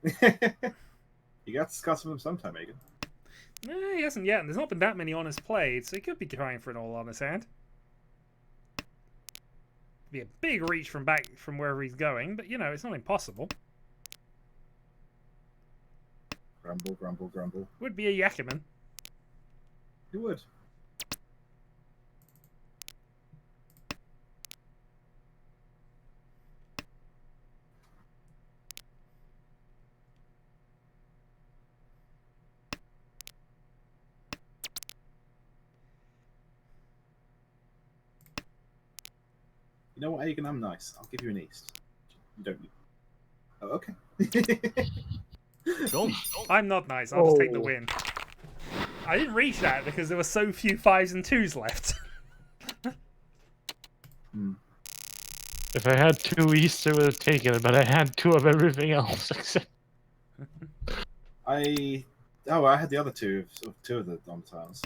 You got to discuss with him sometime, Megan.
No, he hasn't yet, and there's not been that many honors played, so he could be trying for an all honors hand. Be a big reach from wherever he's going, but you know, it's not impossible.
Grumble, grumble, grumble.
Would be a Yakuman.
You would. You know what, Aegon? I'm nice. I'll give you an east. You don't need. Oh, okay.
I'm not nice. I'll just take the win. I didn't reach that because there were so few 5s and 2s left.
If I had 2 east, I would have taken it, but I had 2 of everything else except.
I had the other two of the domiciles.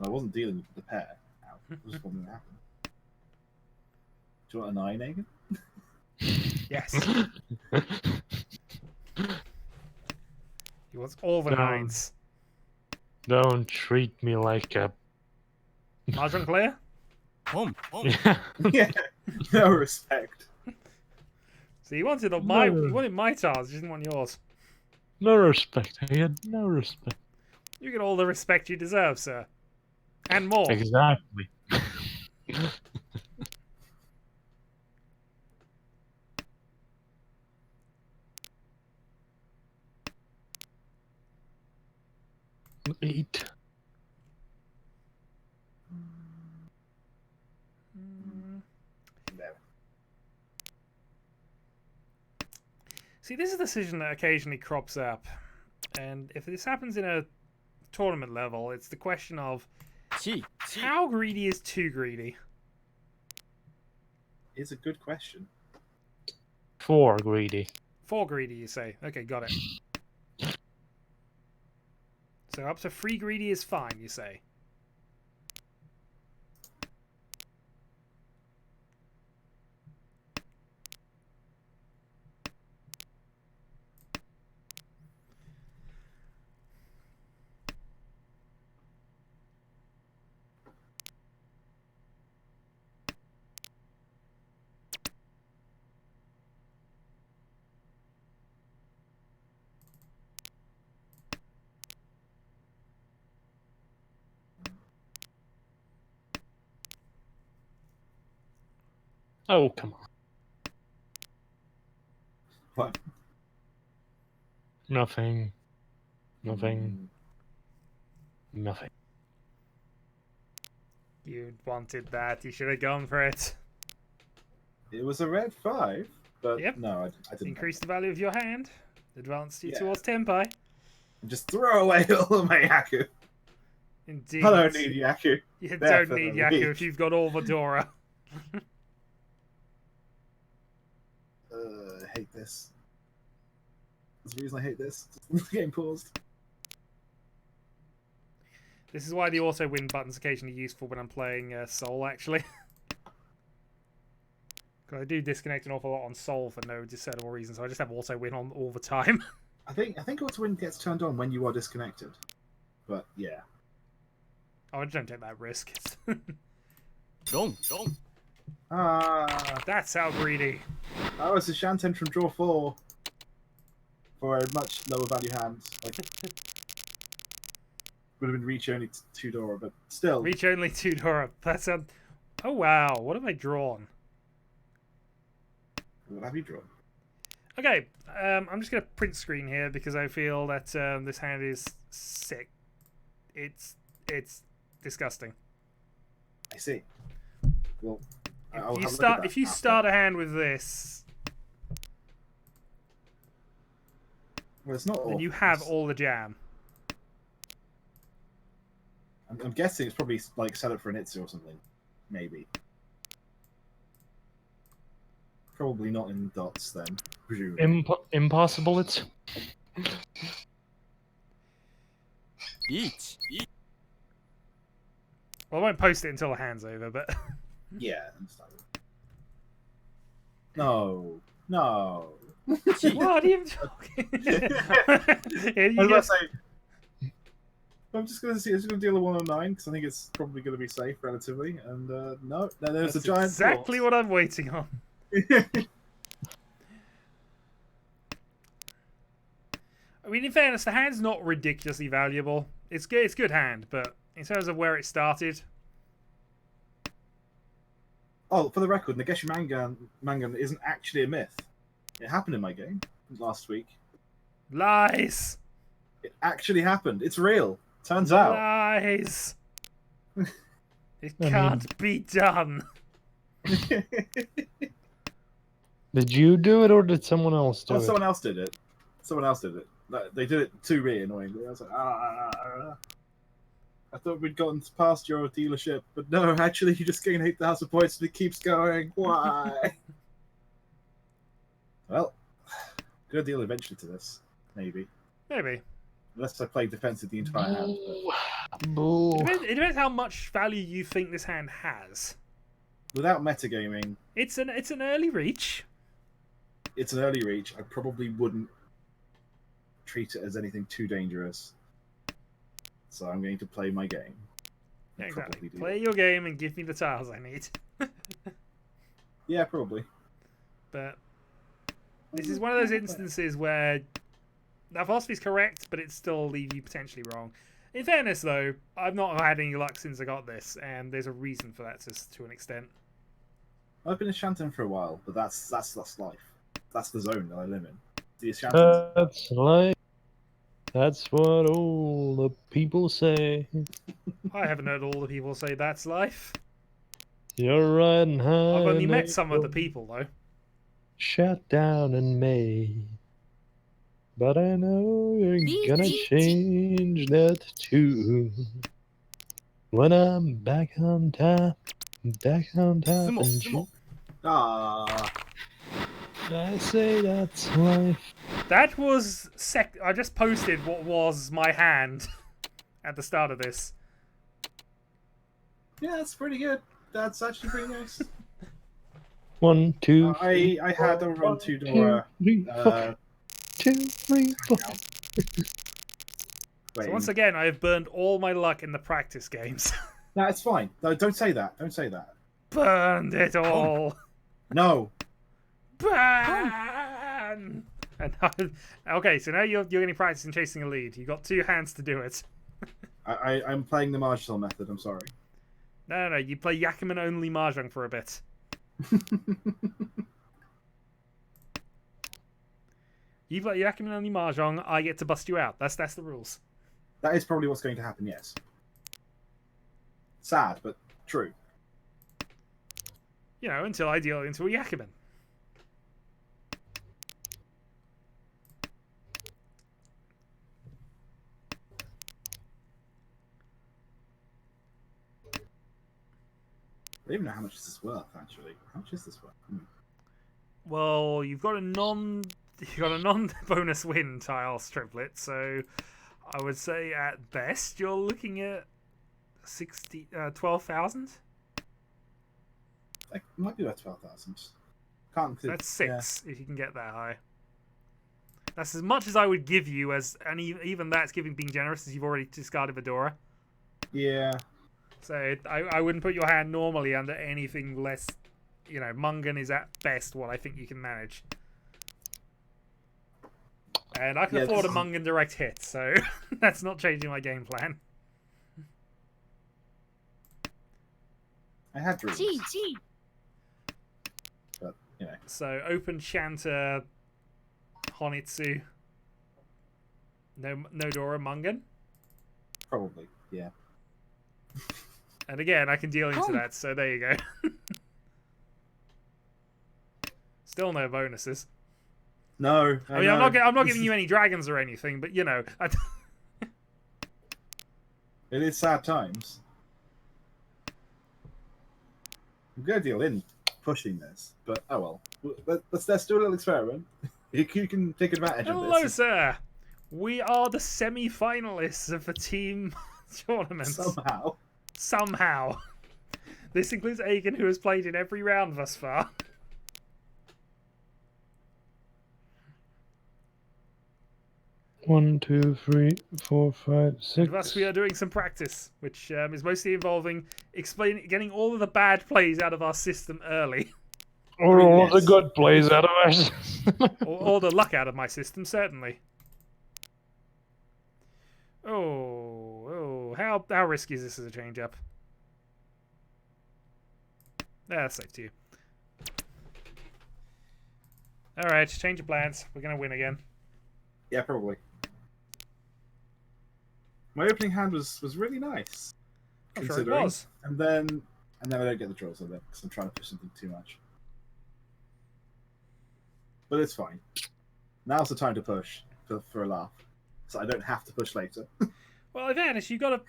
I wasn't dealing with the pair. Ow. It was what happened. Do you want a 9, Aegon?
Yes. He wants all the
No.
9s.
Don't treat me like a.
Mahjong player?
Yeah.
Yeah. No respect.
So he wanted
No.
my tiles, he didn't want yours.
No respect. I had no respect.
You get all the respect you deserve, sir. And more.
Exactly. 8.
There.
See, this is a decision that occasionally crops up. And if this happens in a tournament level, it's the question of how greedy is too greedy?
It's a good question.
4 greedy.
4 greedy, you say? Okay, got it. So up to 3 greedy is fine, you say?
Oh, come on.
What?
Nothing. Nothing. Nothing.
You wanted that. You should have gone for it.
It was a red 5, but
Yep.
no, I didn't.
Increase the value of your hand. Advance you
Yeah.
towards Tenpai.
Just throw away all of my Yaku.
Indeed.
I don't need Yaku.
You
There
don't
for
need
the
Yaku
week.
if you've got all the Dora.
I hate this. That's the reason I hate this. The game paused.
This is why the auto win button's occasionally useful when I'm playing Soul, actually. Because I do disconnect an awful lot on Soul for no discernible reason, so I just have auto win on all the time.
I think auto win gets turned on when you are disconnected. But yeah.
Oh, I don't take that risk.
Don't.
That's how greedy.
Oh, it's a Shanten from draw 4 for a much lower value hand. Like, would have been Riichi only 2 Dora, but still.
Reach only 2 Dora. That's a... Oh wow, what have I drawn?
What have you drawn?
Okay, I'm just going to print screen here because I feel that this hand is sick. It's disgusting.
I see. Well,
If you start a hand with this,
well, it's not.
then you have all the jam.
I'm guessing it's probably like set up for an Itsu or something. Maybe. Probably not in dots then. Presumably.
Impossible. It's
Riichi.
Well, I won't post it until the hand's over, but...
Yeah, understandable. No.
What are you talking?
I was about to say, I'm just going to deal a 109 because I think it's probably going to be safe relatively. And no, there's a giant.
Exactly what I'm waiting on. I mean, in fairness, the hand's not ridiculously valuable. It's good hand, but in terms of where it started.
Oh, for the record, Nageshi Mangan isn't actually a myth. It happened in my game last week.
Lies.
It actually happened. It's real. Turns out.
Lies. It can't be done.
Did you do it or did someone else do it?
Someone else did it. Someone else did it. They did it to me, annoyingly. I was like, I thought we'd gotten past your dealership, but no, actually, you just gain 8,000 points and it keeps going. Why? Well, good deal eventually to this, maybe.
Maybe.
Unless I play defensive the entire hand.
Boo.
It depends how much value you think this hand has.
Without metagaming,
It's an early reach.
it's an early reach. I probably wouldn't treat it as anything too dangerous. So I'm going to play my game.
Yeah, exactly.
Probably do
Play
that.
your game and give me the tiles I need.
Yeah, probably.
But this is one of those instances where that philosophy is correct, but it still leaves you potentially wrong. In fairness, though, I've not had any luck since I got this, and there's a reason for that to an extent.
I've been a Shanten for a while, but that's life. That's the zone that I live in. The Shantens.
That's life. That's what all the people say.
I haven't heard all the people say that's life.
You're riding high.
I've only
and
met
they
some of the
go
people, though.
Shut down in May. But I know you're gonna
Riichi.
change that too. When I'm back on top and you,
Ah,
I say that's life.
That was I just posted what was my hand at the start of this.
yeah, that's pretty good. That's actually pretty nice.
1, 2,
I had over on 2 Dora.
3, 4, 2, 3, 4.
Wait,
So once again, I have burned all my luck in the practice games.
no, it's fine. No, don't say that. Don't say that.
Burned it all.
No.
Burn. And okay, so now you're getting practice in chasing a lead. You've got 2 hands to do it.
I'm playing the marginal method. I'm sorry.
No. You play Yakuman only Mahjong for a bit. You play Yakuman only Mahjong. I get to bust you out. That's the rules.
That is probably what's going to happen. Yes. Sad, but true.
You know, until I deal into a Yakuman.
I don't even know how much this is worth. Actually, how much is this worth?
Well, you've got a got a non-bonus win tile triplet, so I would say at best you're looking at 12,000.
It might be about 12,000. Can't.
That's 6 if you can get that high. That's as much as I would give you, and even that's being generous, as you've already discarded Fedora.
Yeah.
So I wouldn't put your hand normally under anything less. Mungan is at best what I think you can manage. And I can afford a Mungan direct hit, so that's not changing my game plan.
I had dreams.
G.
But,
So open Shanta, Honitsu, no Dora, Mungan.
Probably, yeah.
And again, I can deal into that, so there you go. Still no bonuses.
No,
I mean, I'm not giving you any dragons or anything, but
It is sad times. I'm gonna deal in pushing this, but oh well. Let's do a little experiment. You can take advantage of this.
Hello, sir. We are the semi-finalists of the team tournament. Somehow. This includes Aegon, who has played in every round thus far.
One, two, 3, 4, 5, 6.
Thus, we are doing some practice, which is mostly involving getting all of the bad plays out of our system early.
Or all of the good plays out of us.
or all the luck out of my system, certainly. Oh, how risky is this as a change-up? That's safe to you. Alright, change of plans. We're going to win again.
Yeah, probably. My opening hand was really nice.
I'm sure it was.
And then I don't get the draws of it because I'm trying to push something too much. But it's fine. Now's the time to push for a laugh, so I don't have to push later.
Well, advantage, you got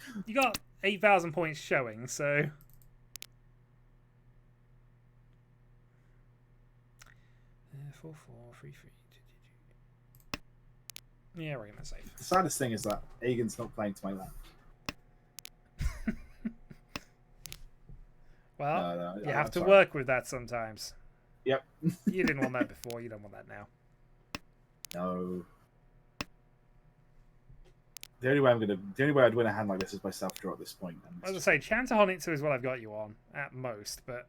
8,000 points showing, so 4, 3, 3. Yeah, we're gonna save.
The saddest thing is that Aegon's not playing to my left.
Well,
no,
you have to work with that sometimes.
Yep.
You didn't want that before. You don't want that now.
No. The only way I'd win a hand like this is by self-draw at this point.
As I say, Chanta Honitsu is what I've got you on at most, but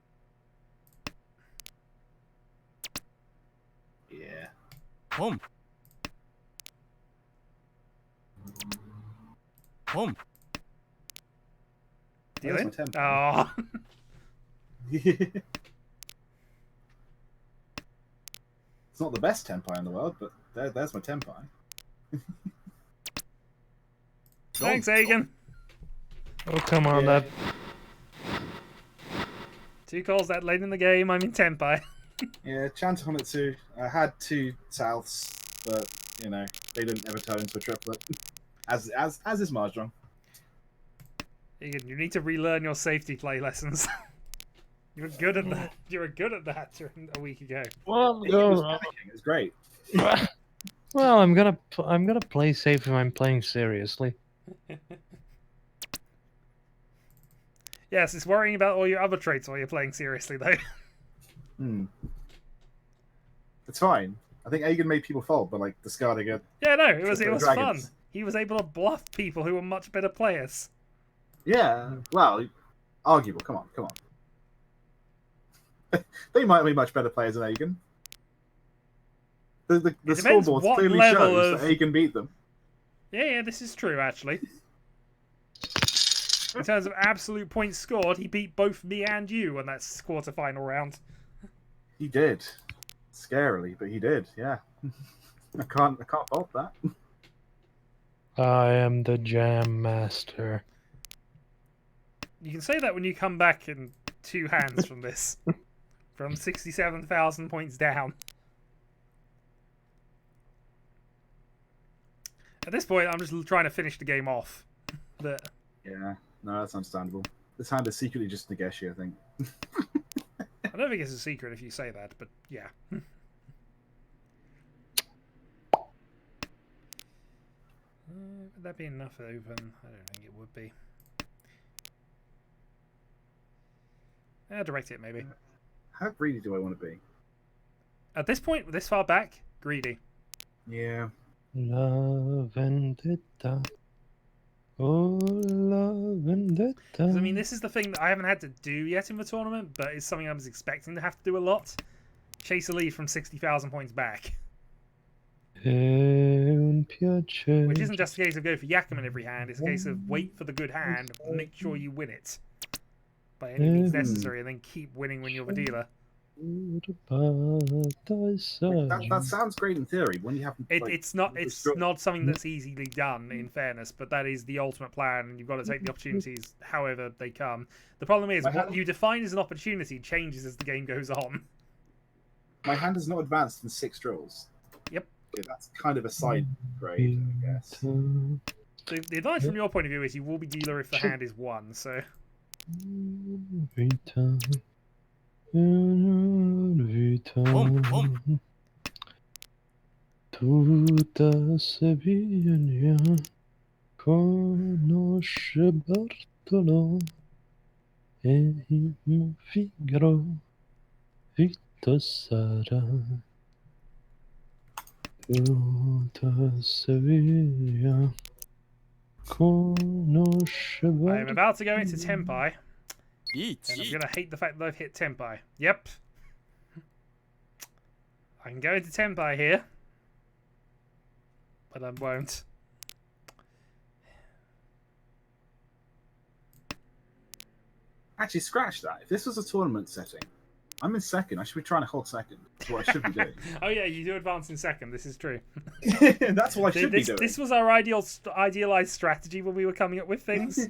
yeah.
Home.
Deal in?
Tempo.
Oh.
It's not the best tempi in the world, but there's my tempi.
Thanks, Aegon.
Oh, come on,
Yeah.
that.
2 calls that late in the game. I'm in Tempai.
Yeah, Chanta Honitsu. I had 2 souths, but they didn't ever turn into a triplet. As is Mahjong.
Aegon, you need to relearn your safety play lessons. You were good at that. You were good at that a week ago.
Well,
It was panicking. It was great.
well, I'm gonna play safe if I'm playing seriously.
Yes, it's worrying about all your other traits while you're playing seriously, though.
It's fine. I think Aegon made people fold by discarding it.
Yeah, no, it was fun.
Dragons.
He was able to bluff people who were much better players.
Yeah, well, arguable. Come on. They might be much better players than Aegon. The
depends
scoreboard
what
clearly
level
shows
of-
that Aegon beat them.
Yeah, this is true, actually. In terms of absolute points scored, he beat both me and you in that quarter-final round.
He did. Scarily, but he did, yeah. I can't fault that.
I am the jam master.
You can say that when you come back in 2 hands from this. From 67,000 points down. At this point, I'm just trying to finish the game off. But
Yeah, no, that's understandable. This hand is secretly just Nageshi, I think.
I don't think it's a secret if you say that, but yeah. that be enough open? I don't think it would be. Direct hit, maybe.
How greedy do I want to be?
At this point, this far back, greedy.
Yeah.
La vendetta. Oh, la vendetta.
'Cause, I mean, this is the thing that I haven't had to do yet in the tournament, but it's something I was expecting to have to do a lot. Chase a lead from 60,000 points back.
È un piacere.
Which isn't just a case of go for Yakuman every hand, it's a case of wait for the good hand, make sure you win it. By any means necessary, and then keep winning when you're the dealer.
That sounds great in theory. When you have
It's not something that's easily done, in fairness, but that is the ultimate plan, and you've got to take the opportunities however they come. The problem is, what you define as an opportunity changes as the game goes on.
My hand is not advanced in 6 drills.
Yep.
Okay, that's kind of a side grade, I guess.
So the advantage from your point of view is you will be dealer if the hand is 1, so...
Vita. Tutta Sevilla conosce Bartolo e il Figaro Vito sarà. Tutta Sevilla conosce Bartolo.
I am about to go into Tempai.
Riichi.
And I'm going to hate the fact that I've hit Tempai. Yep. I can go into Tempai here. But I won't.
Actually, scratch that. If this was a tournament setting, I'm in second. I should be trying to hold second. That's what I should be doing.
Oh yeah, you do advance in second. This is true.
That's what I should be doing.
This was our idealized strategy when we were coming up with things.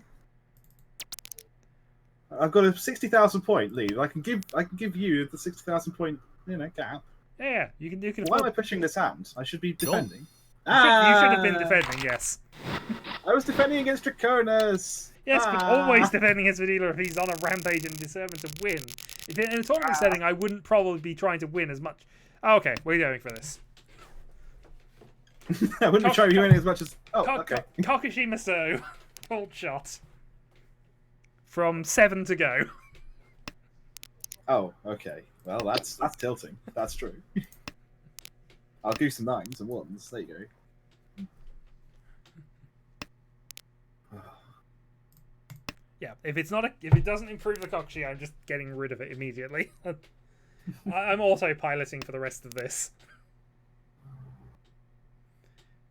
I've got a 60,000 point lead. I can give you the 60,000 point gap.
Yeah, you can.
Why am I pushing this hand? I should be defending.
You should have been defending. Yes.
I was defending against Draconis.
Yes, but always defending his dealer if he's on a rampage and determined to win. If in a tournament setting, I wouldn't probably be trying to win as much. Oh, okay, we're going for this.
I wouldn't be trying to win as much as. Oh, okay.
Kokushima So, pulled shot. From 7 to go.
Oh, okay. Well, that's tilting. That's true. I'll do some 9s and 1s. There you go.
Yeah, if it doesn't improve the Kokushi, I'm just getting rid of it immediately. I'm autopiloting for the rest of this.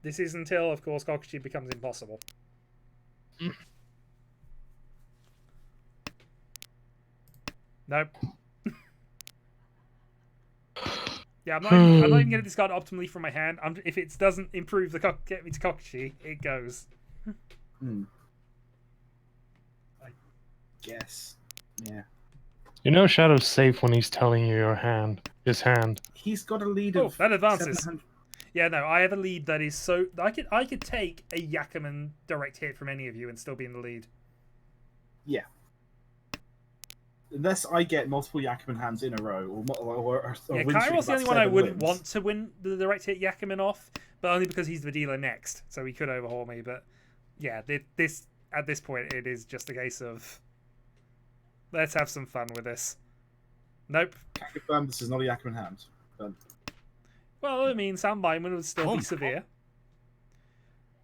This is until, of course, Kokushi becomes impossible. Nope. Yeah, I'm not even going to discard optimally from my hand. If it doesn't improve get me to Kokushi, it goes.
I guess. Yeah.
You know Shadow's safe when he's telling you his hand.
He's got a lead of
that advances.
700.
Yeah, no, I have a lead that is so I could take a Yakuman direct hit from any of you and still be in the lead.
Yeah. Unless I get multiple Yakuman hands in a row, or
yeah, Kairo's the only one I wouldn't want to win the direct hit Yakuman off, but only because he's the dealer next, so he could overhaul me. But yeah, this at this point it is just a case of let's have some fun with this. Nope.
Can't confirm this is not a Yakuman hand. But...
Well, I mean, Sandbindman would still be severe.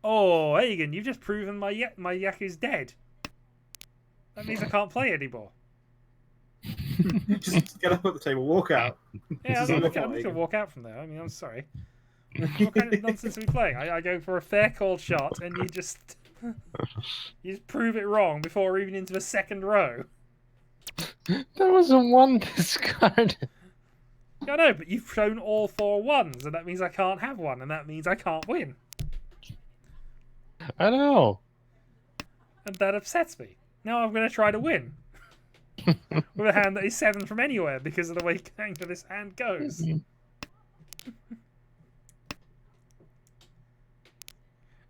Oh, Hagen, you've just proven my Yaku's dead. That means I can't play anymore.
Just get up at the table, walk out.
Yeah, I'm just going to walk out from there. I mean, I'm sorry. What kind of nonsense are we playing? I go for a fair called shot, and you just prove it wrong before we're even into the second row.
There was a 1 discarded.
I know, but you've shown all 4 ones, and that means I can't have one, and that means I can't win.
I know.
And that upsets me. Now I'm going to try to win. With a hand that is 7 from anywhere because of the way going for this hand goes.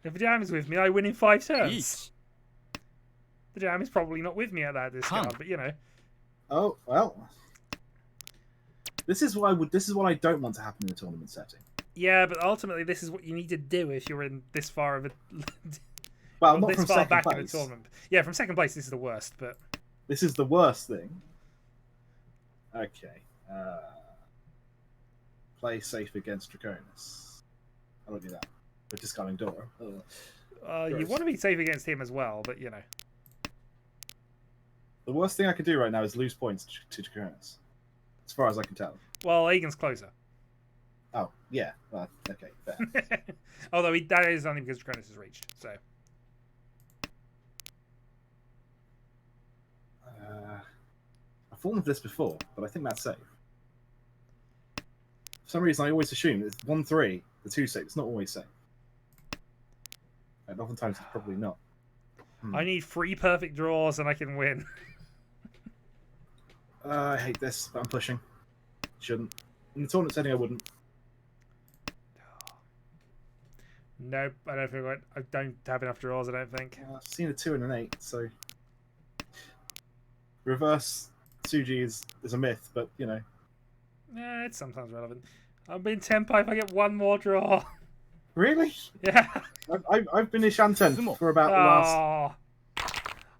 If the jam is with me, I win in 5 turns. The jam is probably not with me at that discard, but you know.
Oh well. This is what I don't want to happen in a tournament setting.
Yeah, but ultimately this is what you need to do if you're in this far of a
Well,
Well,
not
this
from
far
second
back in the
place.
tournament. Yeah, from second place, this is the worst. But
This is the worst thing. Okay. Play safe against Draconis. I don't do that. We're discarding Dora.
you
Gross.
want to be safe against him as well. But you know,
The worst thing I could do right now is lose points to Draconis. As far as I can tell.
well, Aegon's closer.
Oh, yeah. Well, okay, fair.
Although that is only because Draconis has reached. So
I've fallen for this before, but I think that's safe. For some reason, I always assume it's 1-3, the 2 safe. It's not always safe. And oftentimes, it's probably not.
I need 3 perfect draws and I can win.
I hate this, but I'm pushing. Shouldn't. In the tournament setting, I wouldn't.
Nope, I don't think I don't have enough draws. I don't think.
I've seen a 2 and an 8, so reverse Suji is a myth, but you know.
Yeah, it's sometimes relevant. I've been Tenpai if I get 1 more draw.
Really?
Yeah.
I've been Ishanten for about the last.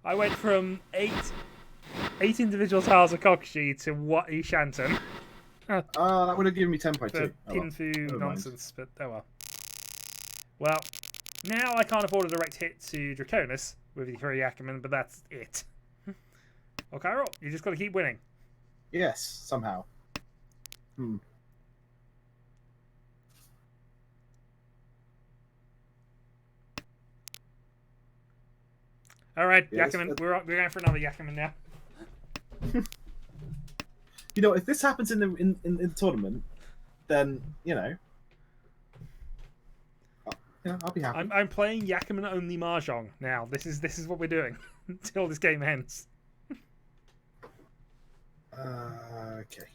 I went from 8 individual tiles of Kokushi to what Ishanten.
That would have given me Tenpai
For
too.
Pinfu
Never mind.
nonsense, but oh well. Well, now I can't afford a direct hit to Draconis with the Curry Ackerman, but that's it. Okay, Rob, you just got to keep winning.
Yes, somehow.
All right,
Yeah,
Yakkerman, we're going for another Yakkerman now.
You know, if this happens in the tournament, then I'll be happy.
I'm playing Yakkerman only Mahjong now. This is what we're doing until this game ends.
Okay.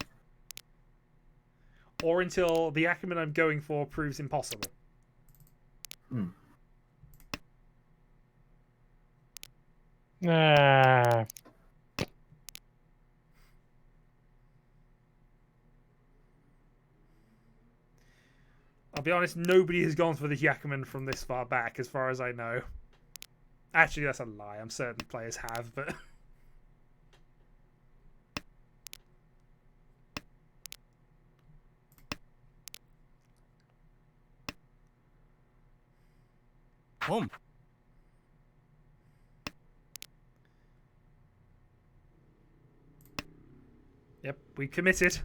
Or until the Yakkerman I'm going for proves impossible.
Ah.
I'll be honest, nobody has gone for the Yakkerman from this far back, as far as I know. Actually, that's a lie. I'm certain players have, but...
Boom.
Yep, we committed.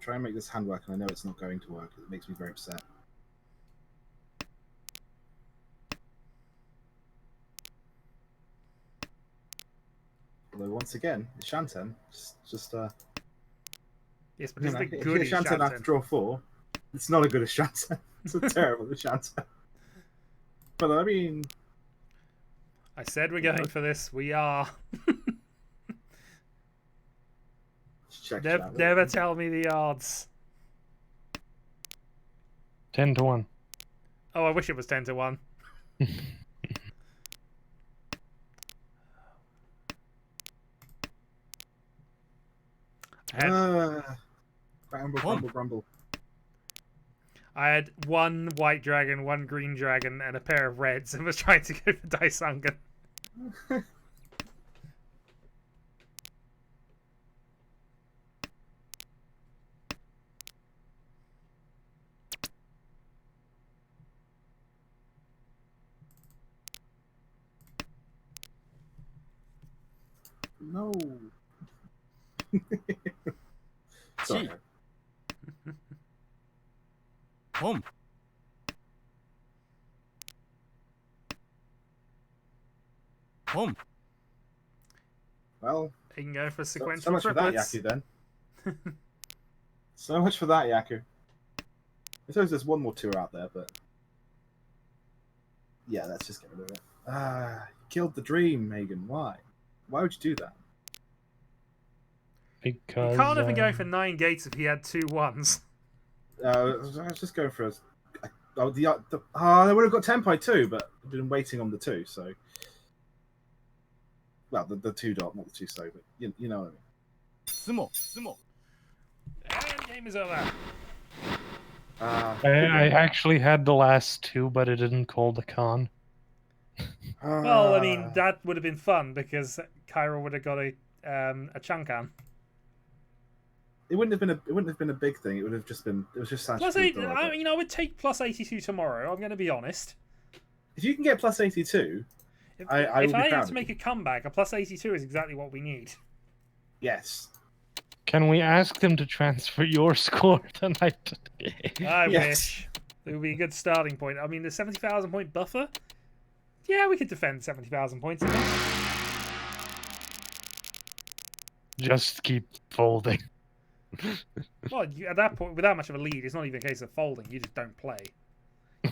Try and make this hand work, and I know it's not going to work. It makes me very upset. Although once again, Shanten just
Yes, but it's the good
Shanten after
Ishanten.
draw 4. It's not a good Shanten. It's a terrible Shanten. But I mean,
I said we're going for this. We are.
check
Never tell me the odds.
10-1.
Oh, I wish it was 10-1.
Grumble.
I had 1 white dragon, 1 green dragon, and a pair of reds, and was trying to go for Daisungan.
No. Sorry.
Boom. Boom.
Well,
You can go for
so
sequential
much for that,
triplets.
Yaku, then. So much for that, Yaku. I suppose there's one more tour out there, but... Yeah, let's just get rid of it. You killed the dream, Megan. Why? Why would you do that?
Because
You can't even go for 9 gates if he had 2 1s.
I was just going for they would have got Tenpai too, but I've been waiting on the 2, so... Well, the 2 dot, not the 2 so, but you know what I mean.
Sumo.
And Game is over.
I actually had the last two, but it didn't call the con.
Well, I mean, that would have been fun because Cairo would have got a Chunkan.
It wouldn't have been a big thing. It would have just been. It was just
Plus
Sancho.
8, I would take plus 82 tomorrow. I'm going to be honest.
If you can get plus 82,
If
I
I
will be
have
proud
to
of
make a comeback, a plus 82 is exactly what we need.
yes.
Can we ask them to transfer your score tonight?
I
Yes.
wish. It would be a good starting point. I mean, the 70,000 point buffer. Yeah, we could defend 70,000 points. I think.
Just keep folding.
Well, at that point, with that much of a lead, it's not even a case of folding. You just don't play.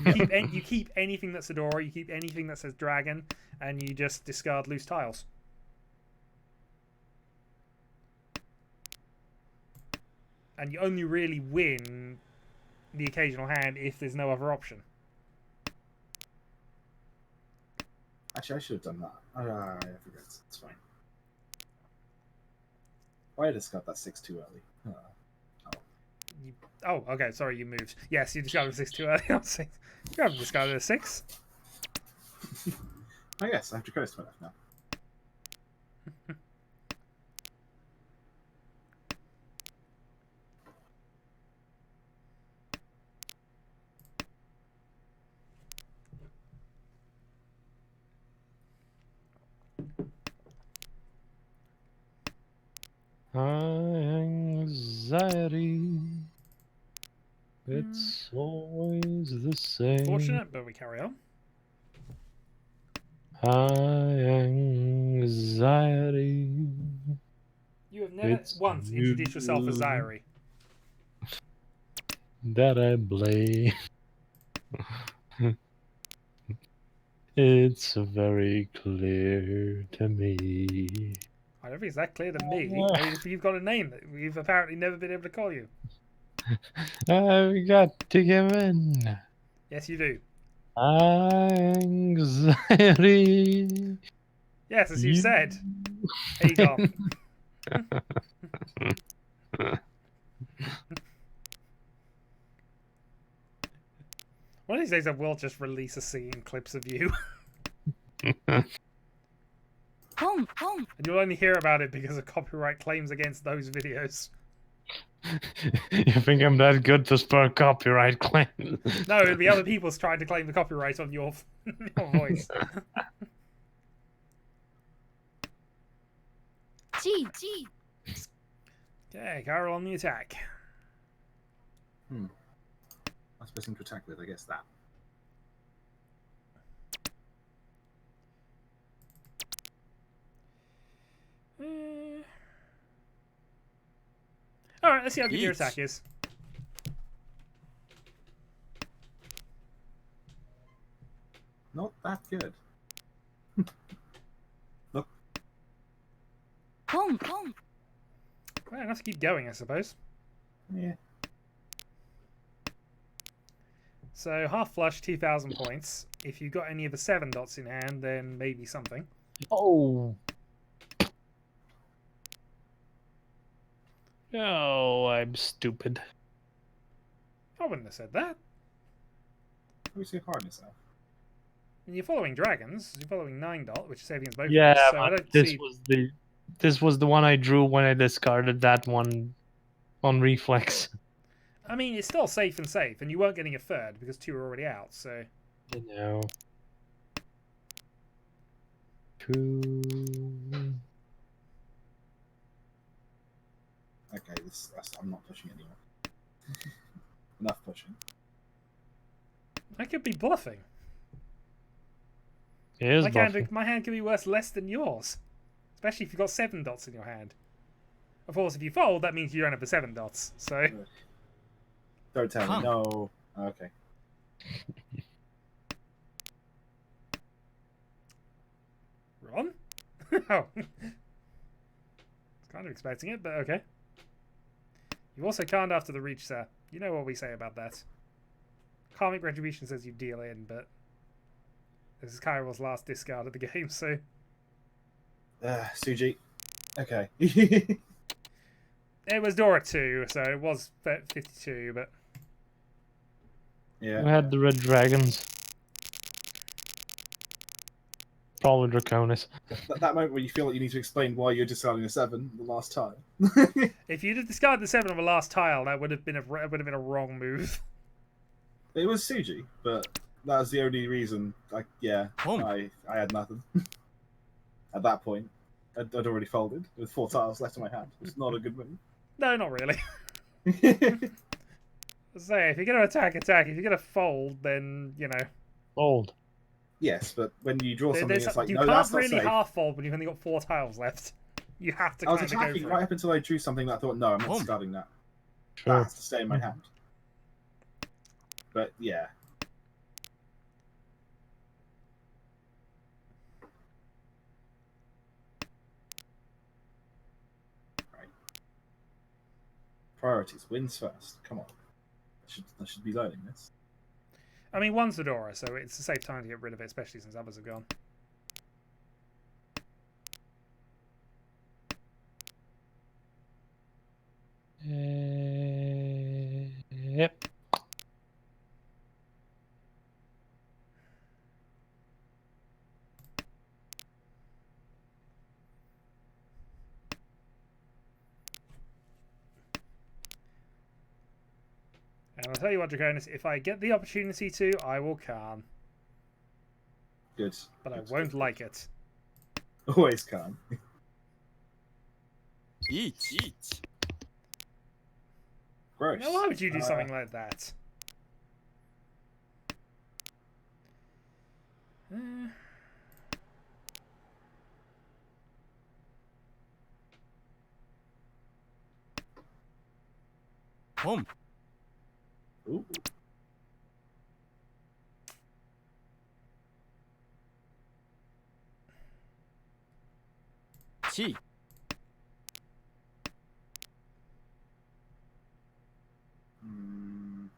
You keep anything that's Fedora, you keep anything that says Dragon, and you just discard loose tiles. And you only really win the occasional hand if there's no other option.
Actually, I should have done that. I forget. It's fine. Why did I discard that 6 too early?
Oh, okay. Sorry, you moved. Yes, you discarded a 6 too early. I was saying, you haven't discarded a 6.
Oh yes, I have to credit to left now.
Anxiety. It's always the same.
Fortunate, but we carry on.
Anxiety.
You have never
It's
once introduced yourself as
you.
Zairi.
That I blame. It's very clear to me.
I don't think it's that clear to me. I mean, if you've got a name that we've apparently never been able to call you.
I've got to give in.
Yes, you do.
Anxiety.
Yes, as you said. Here you go. One of these days I will just release a scene clips of you.
Home, home.
And you'll only hear about it because of copyright claims against those videos.
You think I'm that good to spur copyright claims?
No, it'll be other people's trying to claim the copyright on your, your voice.
G, G.
Okay, Carol on the attack.
That's the best thing to attack with, I guess that.
Alright, let's see how good your
Yeet.
attack is.
Not that good. Look.
Home, home.
Well, enough to keep going, I suppose.
Yeah.
So, half flush, 2,000 points. If you've got any of the 7 dots in hand, then maybe something.
Oh. Oh, I'm stupid.
I wouldn't have said that.
Who's so hard on yourself?
And you're following dragons. You're following 9 dot, which is saving us both.
Yeah,
of us, so I
but
don't
this
see...
was the one I drew when I discarded that one on reflex.
I mean, it's still safe and safe, and you weren't getting a third because 2 were already out, so...
You know. Two.
Okay, I'm not pushing anymore. Enough pushing.
I could be bluffing.
It is
My hand could be worth less than yours. Especially if you've got 7 dots in your hand. Of course, if you fold, that means you don't have the 7 dots, so...
Don't tell me. No. Okay.
Ron? Oh. I was kind of expecting it, but okay. You also can't after the Riichi, sir. You know what we say about that. Karmic Retribution says you deal in, but... This is Kairo's last discard of the game, so...
Suji. Okay.
It was Dora 2, so it was 52, but
Who
Yeah.
had the red dragons? Probably Draconis.
That moment where you feel like you need to explain why you're discarding a 7 the last time.
if you'd have discarded the 7 on the last tile, that would have been a wrong move.
It was Suji, but that was the only reason. Like, yeah, I had nothing at that point. I'd already folded with 4 tiles left in my hand. It's not a good move.
No, not really. Say, if you're going to attack. If you're going to fold, then, you know.
Fold.
Yes, but when you draw something, it's like,
you
no,
can't
that's not
really
safe.
half fold when you've only got 4 tiles left. You have to
I was
kind of go
attacking
for
right
it.
up until I drew something that I thought, no, I'm not discarding that.
Sure.
That has to stay in my hand. But yeah. Right. Priorities. Wins first. Come on. I should be learning this.
I mean, one's Fedora, so it's a safe time to get rid of it, especially since others have gone.
Yep.
And I'll tell you what, Draconis, if I get the opportunity to, I will calm.
Good.
But I won't like it.
Always calm.
Riichi.
Gross.
Now, why would you do something like that?
Home.
Ooh.
Chi.
Mm.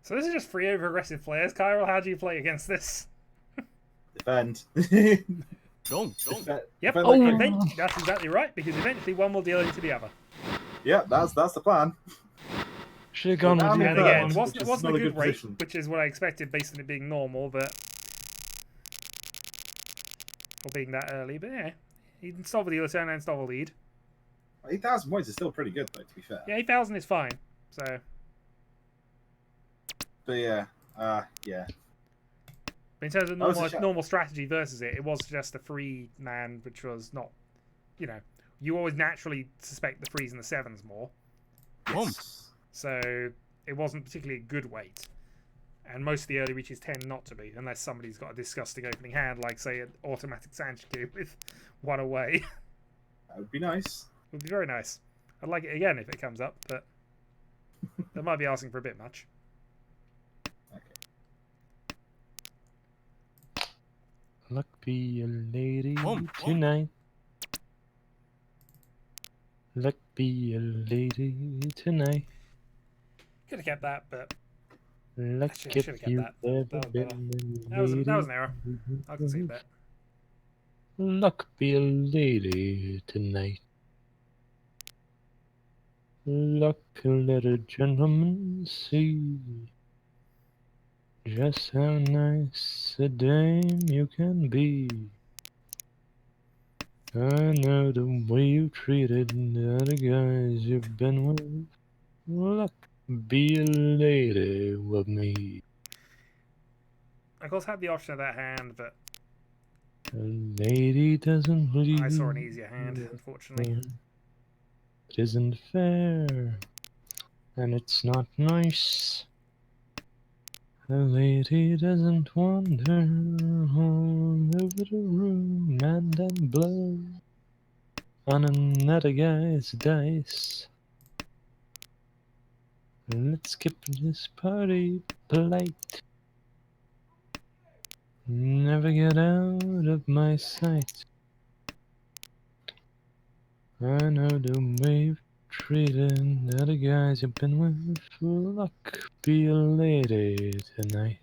So this is just free over aggressive players. Kyril, how do you play against this?
Defend.
Don't.
Yep,
Defend like
that's exactly right, because eventually one will deal into the other.
Yeah, that's the plan.
Should have gone
Well,
with
now
the
And
I'm
other
again,
Which
one.
wasn't
is
a
not a
good
good
rate,
position.
which is what I expected based on it being normal, but... Or being that early, but yeah. He can stop the dealer turn and stop a lead.
8,000 points is still pretty good, though, to be fair.
Yeah, 8,000 is fine, so...
But yeah, yeah.
But in terms of
That was a
normal strategy versus it was just a free man, which was not, you know, you always naturally suspect the threes and the sevens more.
Yes.
So it wasn't particularly a good weight. And most of the early reaches tend not to be, unless somebody's got a disgusting opening hand, like, say, an automatic Sanchiku with one away.
That would be nice.
It would be very nice. I'd like it again if it comes up, but they might be asking for a bit much.
Luck be a lady
Home.
tonight. Luck be a lady tonight.
Could have kept that, but
Luck
Should've
if
kept
you've
that.
ever
That was
been
better.
a
that was
lady.
an error. I can see that.
Luck be a lady tonight. Luck let a gentleman see just how nice a dame you can be. I know the way you treated the other guys you've been with. Luck be a lady with me.
I of course had the option of that hand, but
A lady doesn't leave.
I saw an easier hand, unfortunately.
It isn't fair, and it's not nice. A lady doesn't wander all over the room and then blow on another guy's dice. Let's skip this party polite. Never get out of my sight. I know the way you've treating the other guys you've been with for luck. Be a lady tonight.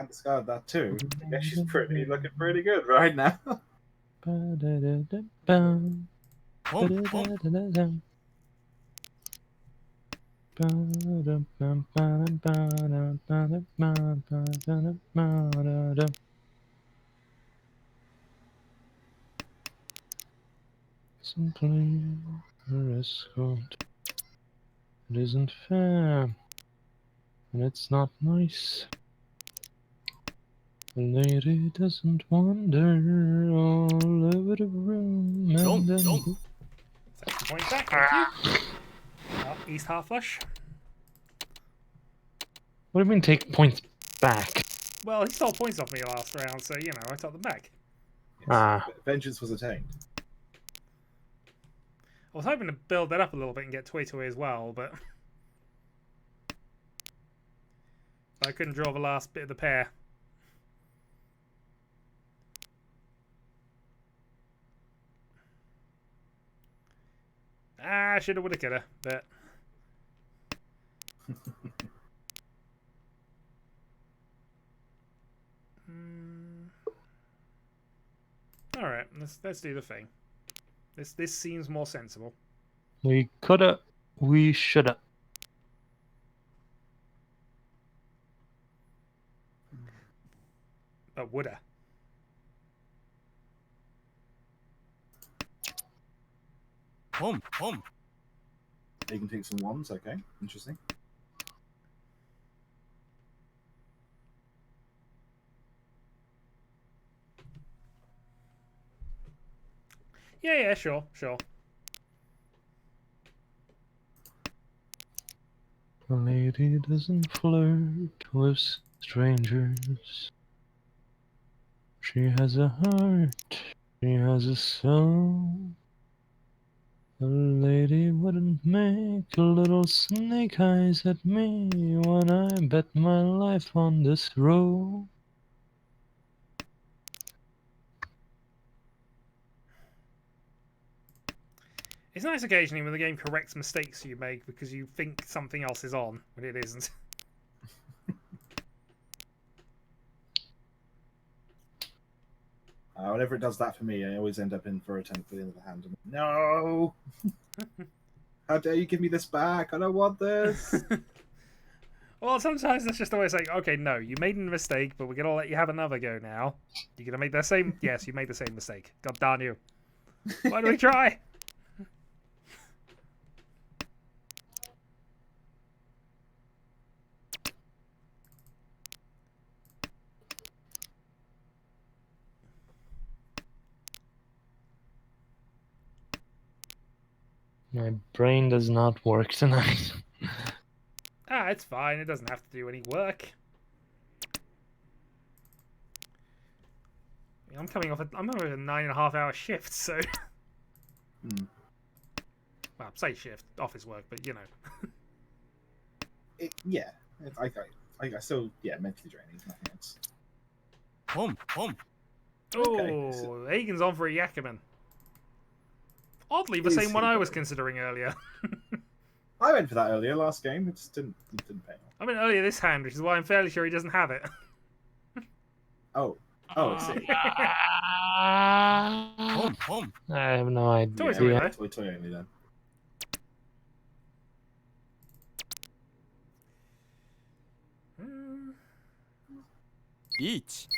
I discarded that too. I guess she's looking pretty good right now.
Ba-da-da-da-bum.
Home, home.
Ba-da-da-da-da-dum. Ba-da-bum, ba-da-ba-da, ba-da-ba, ba-da-ba-da-dum. Simply her escort. It isn't fair, and it's not nice. The lady doesn't wander all over the room and
Don't,
then
don't.
Second point back, thank you. East half flush.
What do you mean take points back?
Well, he stole points off me last round, so, you know, I took them back.
Yes.
Ah.
Vengeance was attained.
I was hoping to build that up a little bit and get Toy Toy as well, but I couldn't draw the last bit of the pair. Ah, shoulda, woulda, coulda, but all right, let's do the thing. This seems more sensible.
We coulda, we shoulda.
Woulda.
Home, home.
You can take some ones, okay. Interesting.
Yeah, sure.
A lady doesn't flirt with strangers. She has a heart, she has a soul. A lady wouldn't make a little snake eyes at me when I bet my life on this roll.
It's nice occasionally when the game corrects mistakes you make because you think something else is on when it isn't.
Whenever it does that for me, I always end up in for a 10th for the end of the hand. No! How dare you give me this back? I don't want this!
Well, sometimes it's just always like, okay, no, you made a mistake, but we're gonna let you have another go now. You're gonna make the same. Yes, you made the same mistake. God darn you! Why do we try?
My brain does not work tonight.
Ah, it's fine. It doesn't have to do any work. I'm coming off. I'm over a 9.5-hour shift, so. Well, say shift, office work, but you know.
Yeah, I still mentally draining. Nothing else.
Home, home.
Oh, Hagen's on for a Yakkerman. Oddly, the same one I was considering earlier.
I went for that earlier last game. It just didn't pay off.
I mean, earlier this hand, which is why I'm fairly sure he doesn't have it.
Oh, I see.
Home, home.
I have no idea.
Toys only, though.
Toy only then.
Each.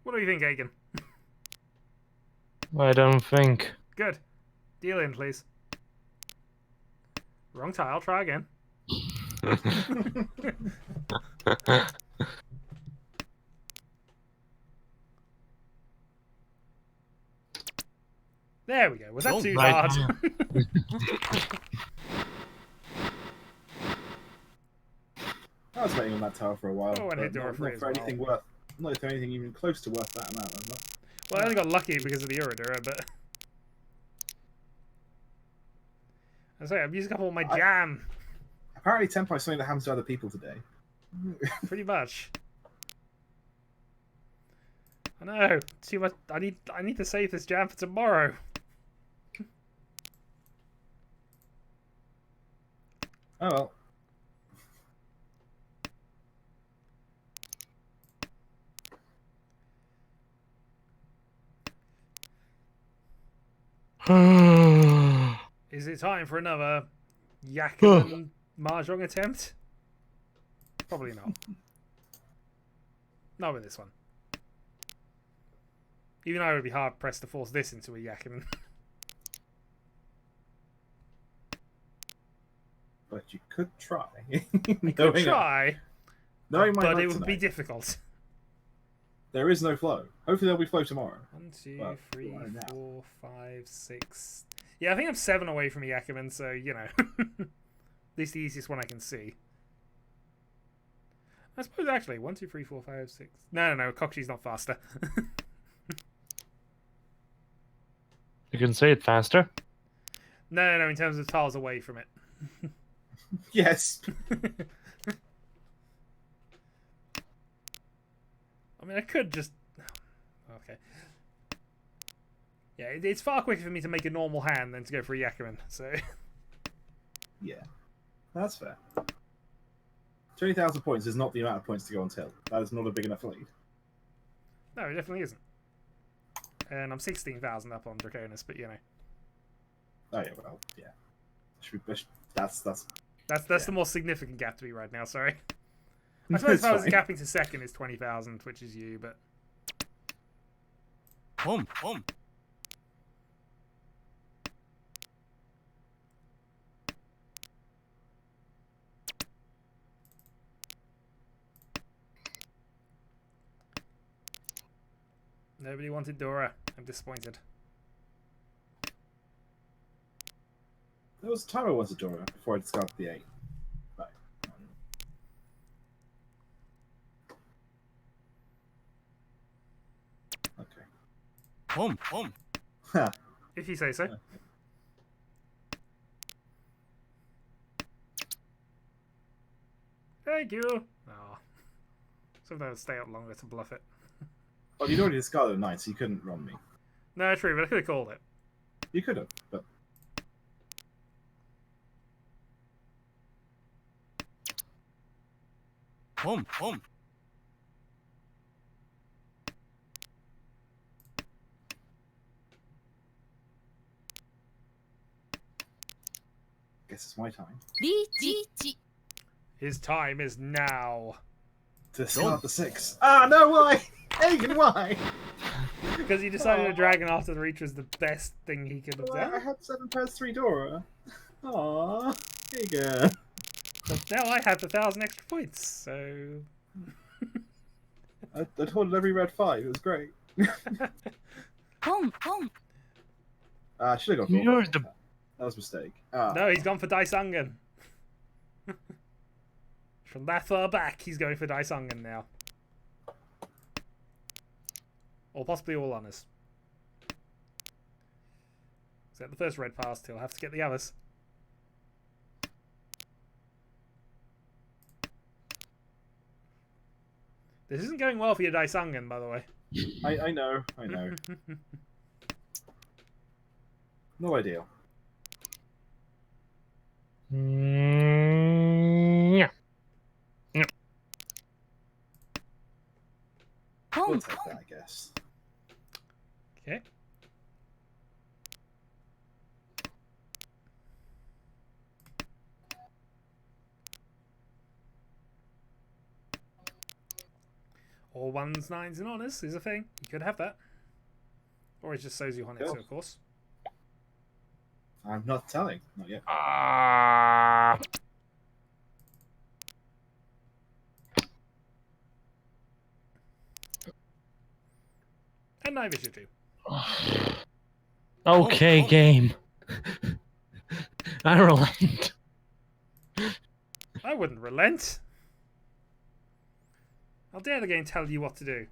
What do you think, Hagen?
I don't think.
Good. Deal in, please. Wrong tile. Try again. There we go. Was that too hard?
I was waiting on that tower for a while.
Oh, and hit door free as
for
well.
anything worth. Not for anything even close to worth that amount.
Well, I only got lucky because of the Uridura, but. I'm sorry, I've used a couple of my jam.
Apparently, Tempo is something that happens to other people today.
Pretty much. I know. Too much. I need to save this jam for tomorrow.
Oh well.
Is it time for another Yakuman Mahjong attempt? Probably not. Not with this one. Even I would be hard pressed to force this into a Yakuman.
But you could try.
I could try,
Knowing my
but
luck
it would be
tonight,
difficult.
there is no flow. Hopefully there'll be flow tomorrow.
1, 2,
Well,
3,
right now.
4, 5, 6. Yeah, I think I'm 7 away from a Yakuman, so, you know. At least the easiest one I can see. I suppose, actually, 1, 2, 3, 4, 5, 6. No, Kokshi's not faster.
You can say it faster.
No, in terms of tiles away from it.
Yes.
I mean, I could just... Okay. Yeah, it's far quicker for me to make a normal hand than to go for a Yakuman, so...
Yeah. That's fair. 20,000 points is not the amount of points to go on till. That is not a big enough lead.
No, it definitely isn't. And I'm 16,000 up on Draconis, but, you know.
Oh yeah, well, yeah. That's
the more significant gap to me right now, sorry. I suppose if I was gapping to second, it's 20,000, which is you, but...
Home, home.
Nobody wanted Dora. I'm disappointed.
There was a time I wanted Dora before I discarded the 8. Right. Okay.
Home, home.
Ha.
If you say so.
Okay.
Thank you! Oh. Sometimes I'll stay up longer to bluff it.
Well, you'd already discarded a 9, so you couldn't run me.
No, true, but I could have called it.
You could have, but...
Home, home.
Guess it's my time.
Riichi.
His time is now.
To start the 6. Ah, no, why? Hagen, why?
Because he decided a dragon after the Reach was the best thing he could have
Well, I
done.
had 7 pairs 3 Dora. Aww. Hagen.
But now I have 1,000 extra points, so...
I told every red 5. It was great.
Home.
I should have gone for
You're
it.
the...
That was a mistake. Ah.
No, he's gone for Daisangan. From that far back, he's going for Daisangan now. Or possibly all honours. So the first red passed, he'll have to get the others. This isn't going well for your Daisangan, by the way.
I know. No ideal.
Yeah.
We'll
Home.
take that, I guess.
Okay. All 1s, 9s, and honours is a thing. You could have that. Or it just shows you Honetsu, of course.
I'm not telling. Not yet.
Ah.
And I wish you too.
Okay, game. I relent.
I wouldn't relent. How dare the game tell you what to do?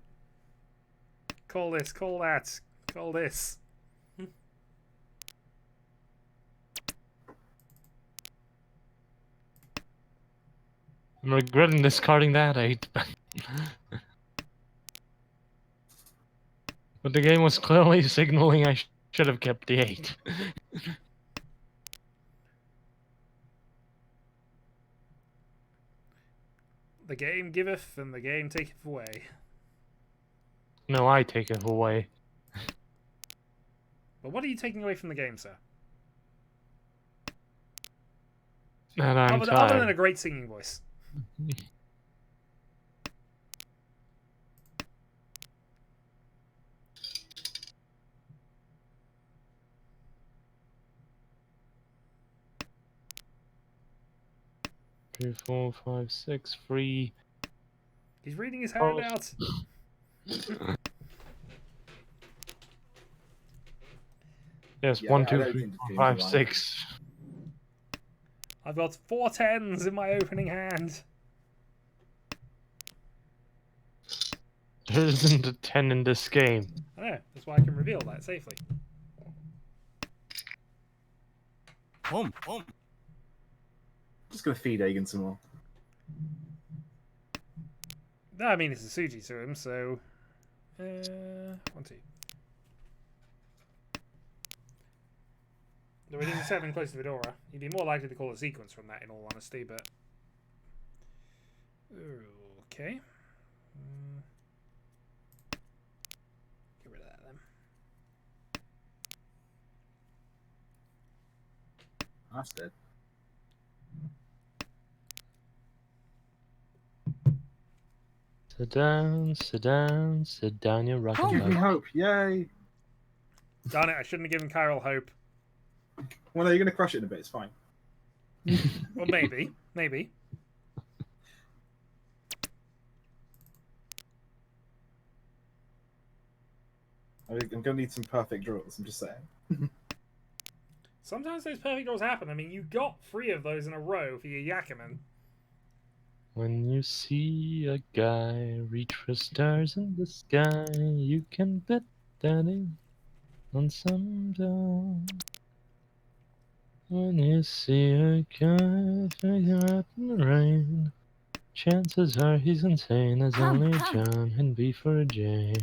Call this, call that, call this.
I'm regretting discarding that 8. But the game was clearly signaling I should have kept the 8.
The game giveth, and the game taketh away.
No, I take it away.
But what are you taking away from the game, sir?
And I'm
Other than a
tired.
great singing voice.
3, 4, 5, 6, 3.
He's reading his
Oh.
handout.
Yes,
Yeah,
1,
I
2,
don't
3,
think the
4,
game's
5,
alive.
6.
I've got 4 10s in my opening hand.
There isn't a 10 in this game.
I know, that's why I can reveal that safely.
Home, home.
Just gonna feed Aegon some more.
No, I mean, it's a Suji to him, so... 1, 2. Though we didn't 7 close to Vidora. You'd be more likely to call a sequence from that, in all honesty, but... Okay. Get rid of that, then.
That's dead.
Sit down, your rocking
Give me
boat.
hope, yay!
Darn it, I shouldn't have given Kyril hope.
Well, no, you're gonna crush it in a bit. It's fine.
Well, maybe. Maybe.
I'm gonna need some perfect draws. I'm just saying.
Sometimes those perfect draws happen. I mean, you got 3 of those in a row for your Yakuman.
When you see a guy reach for stars in the sky, you can bet that he's on some dawn. When you see a guy figure out in the rain, chances are he's insane as
Hum,
only
hum.
John can be for Jane.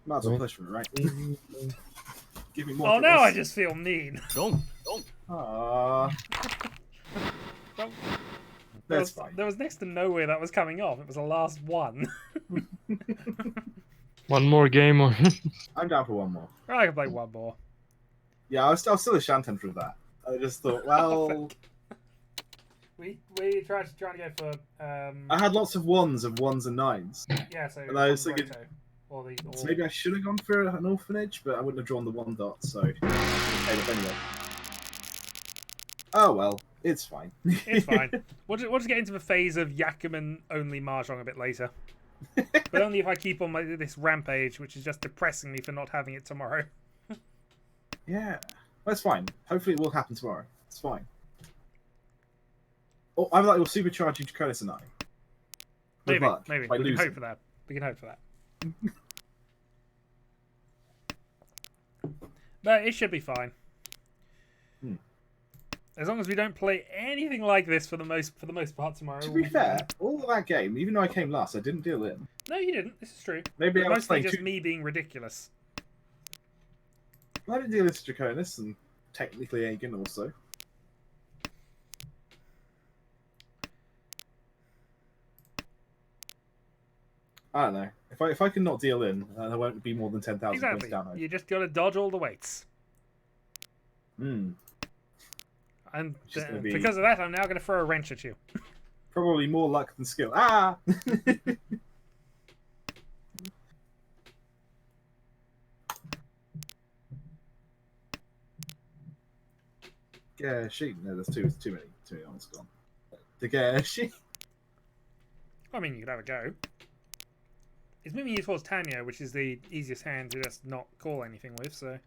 Might as well
When-
push for it, right? Give me more.
Oh, now I
draws.
just feel mean.
Dong, dong.
Ah,
Well,
that's fine.
there was next to nowhere that was coming off. It was the last one.
One more game or
I'm down for one more.
I can play one more.
Yeah, I was still a Shantan through that. I just thought, well,
We tried to go for
I had lots of ones and 9s.
yeah, so
and I was
one
thinking-
Roto, or the or,
So maybe I should have gone for an orphanage, but I wouldn't have drawn the 1 dot, so I paid up anyway. Oh well, it's fine.
it's fine. We'll just get into the phase of Yakuman only Mahjong a bit later, but only if I keep on this rampage, which is just depressing me for not having it tomorrow.
Yeah, that's fine. Hopefully it will happen tomorrow. It's fine. Oh, I like will supercharge you, Draconis and I. With
Maybe,
luck,
maybe
by
we can
losing.
hope for that. We can hope for that. But it should be fine.
Hmm.
As long as we don't play anything like this for the most part tomorrow.
To
we'll
be
fine.
fair, all of that game, even though I came last, I didn't deal in.
No, you didn't. This is true.
Maybe
It's
I was
mostly
playing
just
too.
me being ridiculous.
I didn't deal with Draconis and technically Aegon also. I don't know. If I can not deal in, I won't be more than 10,000
Exactly.
points down.
You just gotta dodge all the weights.
Hmm.
And
Which is gonna be-
because of that, I'm now going to throw a wrench at you.
Probably more luck than skill. Ah! Yeah, she. No, there's too many. Too many ones gone. The Gershi.
I mean, you could have a go. It's moving you towards Tanya, which is the easiest hand to just not call anything with, so...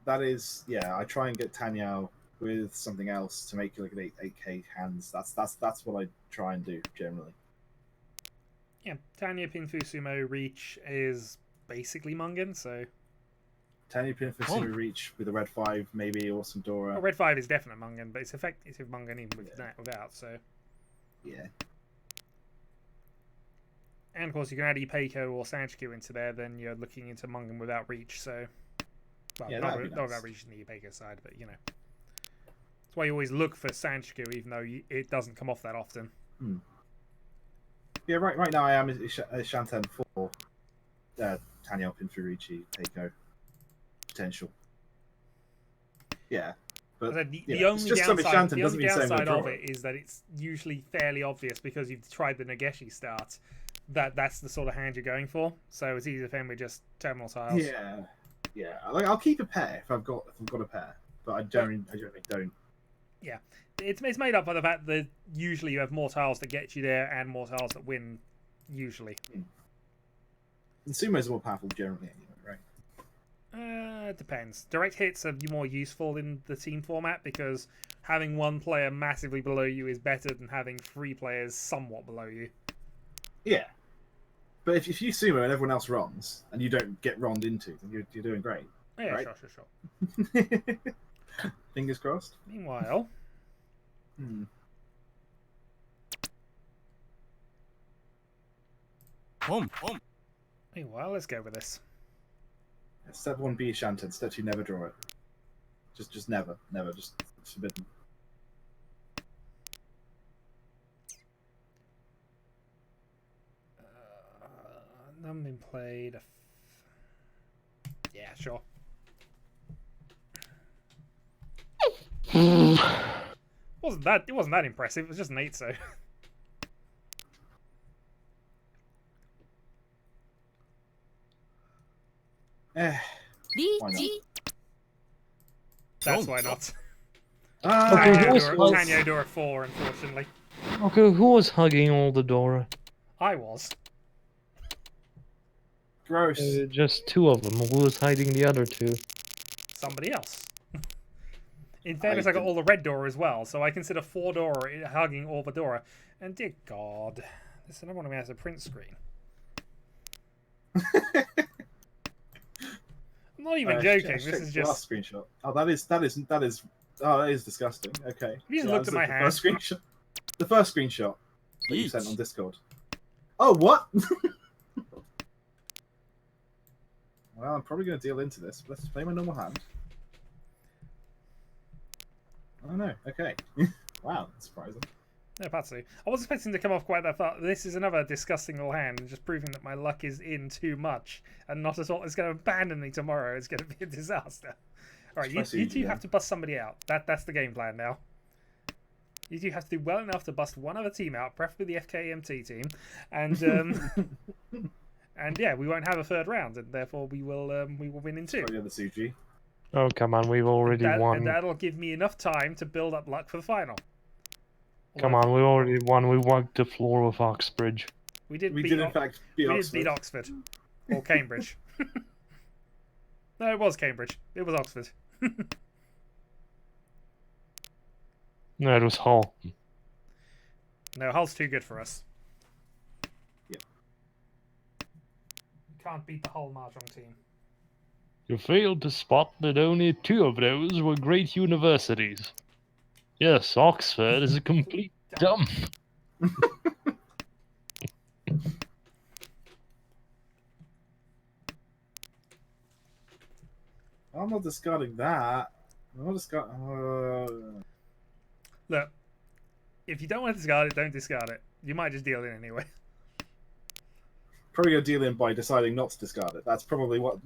That is, yeah. I try and get Tanyao with something else to make like an 8k hands. That's what I try and do generally.
Yeah, Tanya, Pinfu, Sumo, Riichi is basically Mungan, so...
Tanya Pin for
Oh.
Reach with a red 5 maybe or some Dora.
Well, Red 5 is definite Mungan, but it's effective Mungan even with
Yeah.
that without, so...
Yeah.
And of course, you can add Ipeiko or Sanchiku into there, then you're looking into Mungan without Reach, so... Well,
Yeah,
not,
that'd be
not
nice.
without Reach in the Ipeiko side, but, you know. That's why you always look for Sanchiku, even though it doesn't come off that often.
Hmm. Yeah, right now I am Shanten for Tanya up in Riichi, Teiko. Potential. Yeah. But
The only downside,
the only downside
of it is that it's usually fairly obvious because you've tried the Nageshi start that's the sort of hand you're going for. So it's easy to defend with just terminal tiles.
Yeah. Like I'll keep a pair if I've got a pair, but I generally don't.
Yeah, it's made up by the fact that usually you have more tiles that get you there and more tiles that win. Usually.
And sumos are more powerful generally anyway, right?
It depends. Direct hits are more useful in the team format because having one player massively below you is better than having 3 players somewhat below you.
Yeah. But if you sumo and everyone else runs and you don't get ronned into, then you're doing great.
Yeah,
right?
Sure.
Fingers crossed.
Meanwhile, let's go with this.
Step 1, be Shanten. Step 2, never draw it. Just never, just it's forbidden.
None been played. Yeah, sure. It wasn't that impressive. It was just an 8, so.
Riichi.
That's why not.
Okay,
Tanya Dora 4, unfortunately.
Okay, who was hugging all the Dora?
I was.
Gross.
Just 2 of them. Who was hiding the other 2?
Somebody else. In fairness, I got all the red Dora as well, so I consider 4 Dora hugging all the Dora. And dear God, this is another one of me has a print screen. I'm not even joking. This is just
last screenshot. Oh, that is. Oh, that is disgusting. Okay.
You just looked at my hand.
First screenshot. The first screenshot that you sent on Discord. Oh, what? Well, I'm probably going to deal into this. Let's play my normal hand. Oh no. Okay. Wow, that's surprising.
No, Patsy. I wasn't expecting to come off quite that far. This is another disgusting little hand, just proving that my luck is in too much and not at all. It's going to abandon me tomorrow. It's going to be a disaster. All right, you two have to bust somebody out. That's the game plan now. You two have to do well enough to bust one other team out, preferably the FKMT team, and and yeah, we won't have a 3rd round, and therefore we will win in 2.
Try the other Suji.
Oh, come on, we've already won.
And that'll give me enough time to build up luck for the final.
Come on, we already won. We wiped the floor with Oxbridge.
We did
in fact beat Oxford.
Did beat Oxford. Or Cambridge. No, it was Cambridge. It was Oxford.
No, it was Hull.
No, Hull's too good for us.
Yeah.
You can't beat the Hull Mahjong team.
You failed to spot that only 2 of those were great universities. Yes, Oxford is a complete dump.
I'm not discarding that. I'm not discarding.
Look, if you don't want to discard it, don't discard it. You might just deal in anyway.
Probably gonna deal in by deciding not to discard it. That's probably what.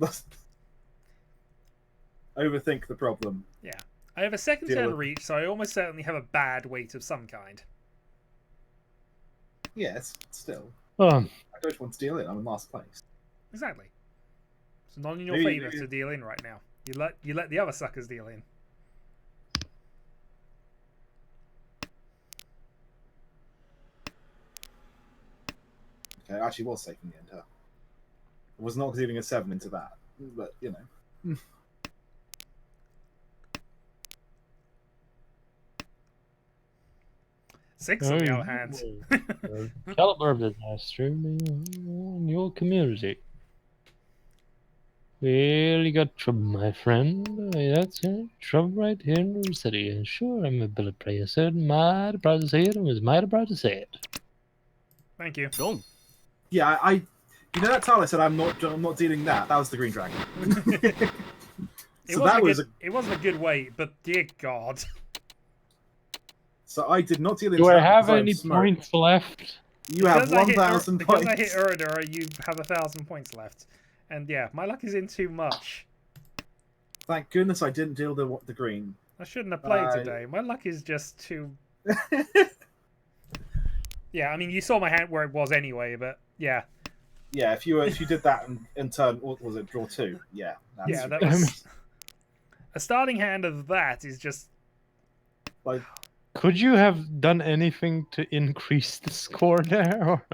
Overthink the problem.
Yeah. I have a 2nd turn reach, so I almost certainly have a bad weight of some kind.
Yes, still.
Um,
I don't want to deal in. I'm in last place.
Exactly. It's not in your
Maybe-
favour to deal in right now. You let the other suckers deal in.
Okay, I actually was safe in the end. Huh? I was not dealing a 7 into that, but you know.
6 on the other hand.
caliber of disaster in your community. Well, you got trouble, my friend. That's it. Trouble right here in the city. And sure, I'm a billet player, sir. Mighty proud to say it. I was mighty proud to say it.
Thank you.
Don't.
Yeah, I you know that tile I said I'm not dealing that. That was the green dragon.
It wasn't a good weight, but dear God.
So I did not deal in.
Do I have any points left?
You have 1,000
Because
points.
I hit Uradura, you have 1,000 points left. And yeah, my luck is in too much.
Thank goodness I didn't deal the green.
I shouldn't have played today. My luck is just too... Yeah, I mean, you saw my hand where it was anyway, but yeah.
Yeah, if you did that in turn, what was it, draw 2? Yeah.
Yeah, that was... A starting hand of that is just...
Like,
Could you have done anything to increase the score there? Or...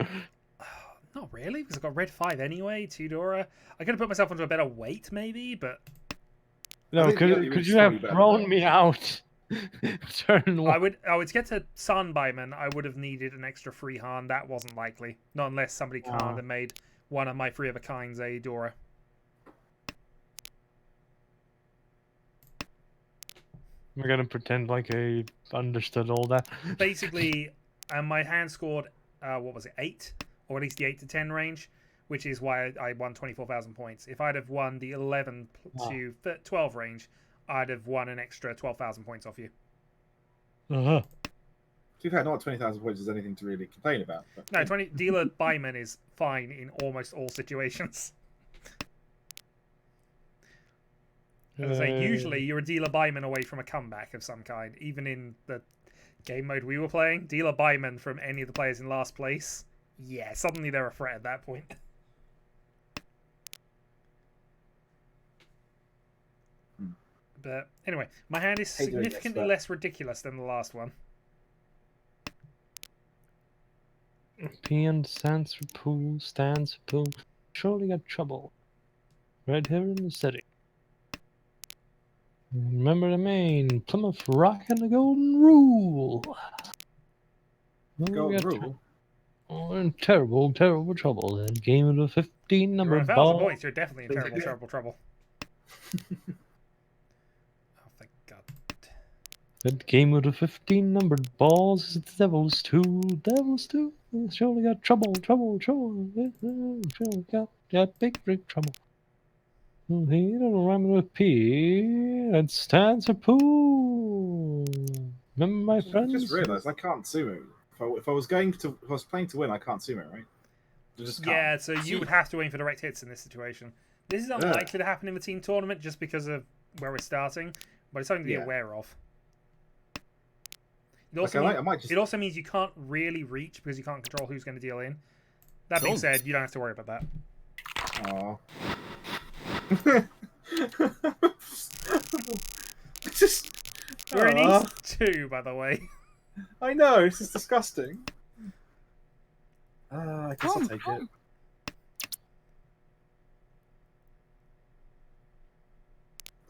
Not really, because I've got red 5 anyway, 2 Dora. I could have put myself onto a better weight, maybe, but...
No,
think
could you have thrown me out? Turn
I
1.
would to get to Sunbuyman, I would have needed an extra free hand. That wasn't likely. Not unless somebody canned and made one of my 3 of a kinds a Dora.
We're gonna pretend like I understood all that.
Basically, my hand scored, what was it, 8? Or at least the 8 to 10 range, which is why I won 24,000 points. If I'd have won the 11 to 12 range, I'd have won an extra 12,000 points off you.
Uh-huh.
to be fair, not 20,000 points is anything to really complain about. But...
No, dealer Buyman is fine in almost all situations. As I say, usually you're a dealer Buyman away from a comeback of some kind. Even in the game mode we were playing, dealer Buyman from any of the players in last place, yeah, suddenly they're a threat at that point. But anyway, my hand is significantly less ridiculous than the last one.
P stands for pool, stands for pool. Surely got trouble. Right here in the city. Remember the main Plymouth Rock and the Golden Rule.
Golden Rule?
We're in terrible, terrible trouble. That game of the 15 number
You're 1,000
ball.
points, you're definitely in terrible, terrible trouble. Oh, thank God.
That game with the 15 numbered balls is the Devil's Tool. Devil's Tool. Surely got trouble, trouble, trouble. Surely got big, big trouble. He don't rhyme with P. That stands for pool. Remember my friends?
I just realised I can't sumo. If I was playing to win, I can't sumo, right? I just can't.
Yeah, so you would have to aim for direct hits in this situation. This is unlikely to happen in the team tournament just because of where we're starting, but it's something to be aware of. It also means you can't really reach because you can't control who's going to deal in. That being said, you don't have to worry about that.
Aww.
We're in East 2, by the way.
I know, this is disgusting. I guess I'll take it.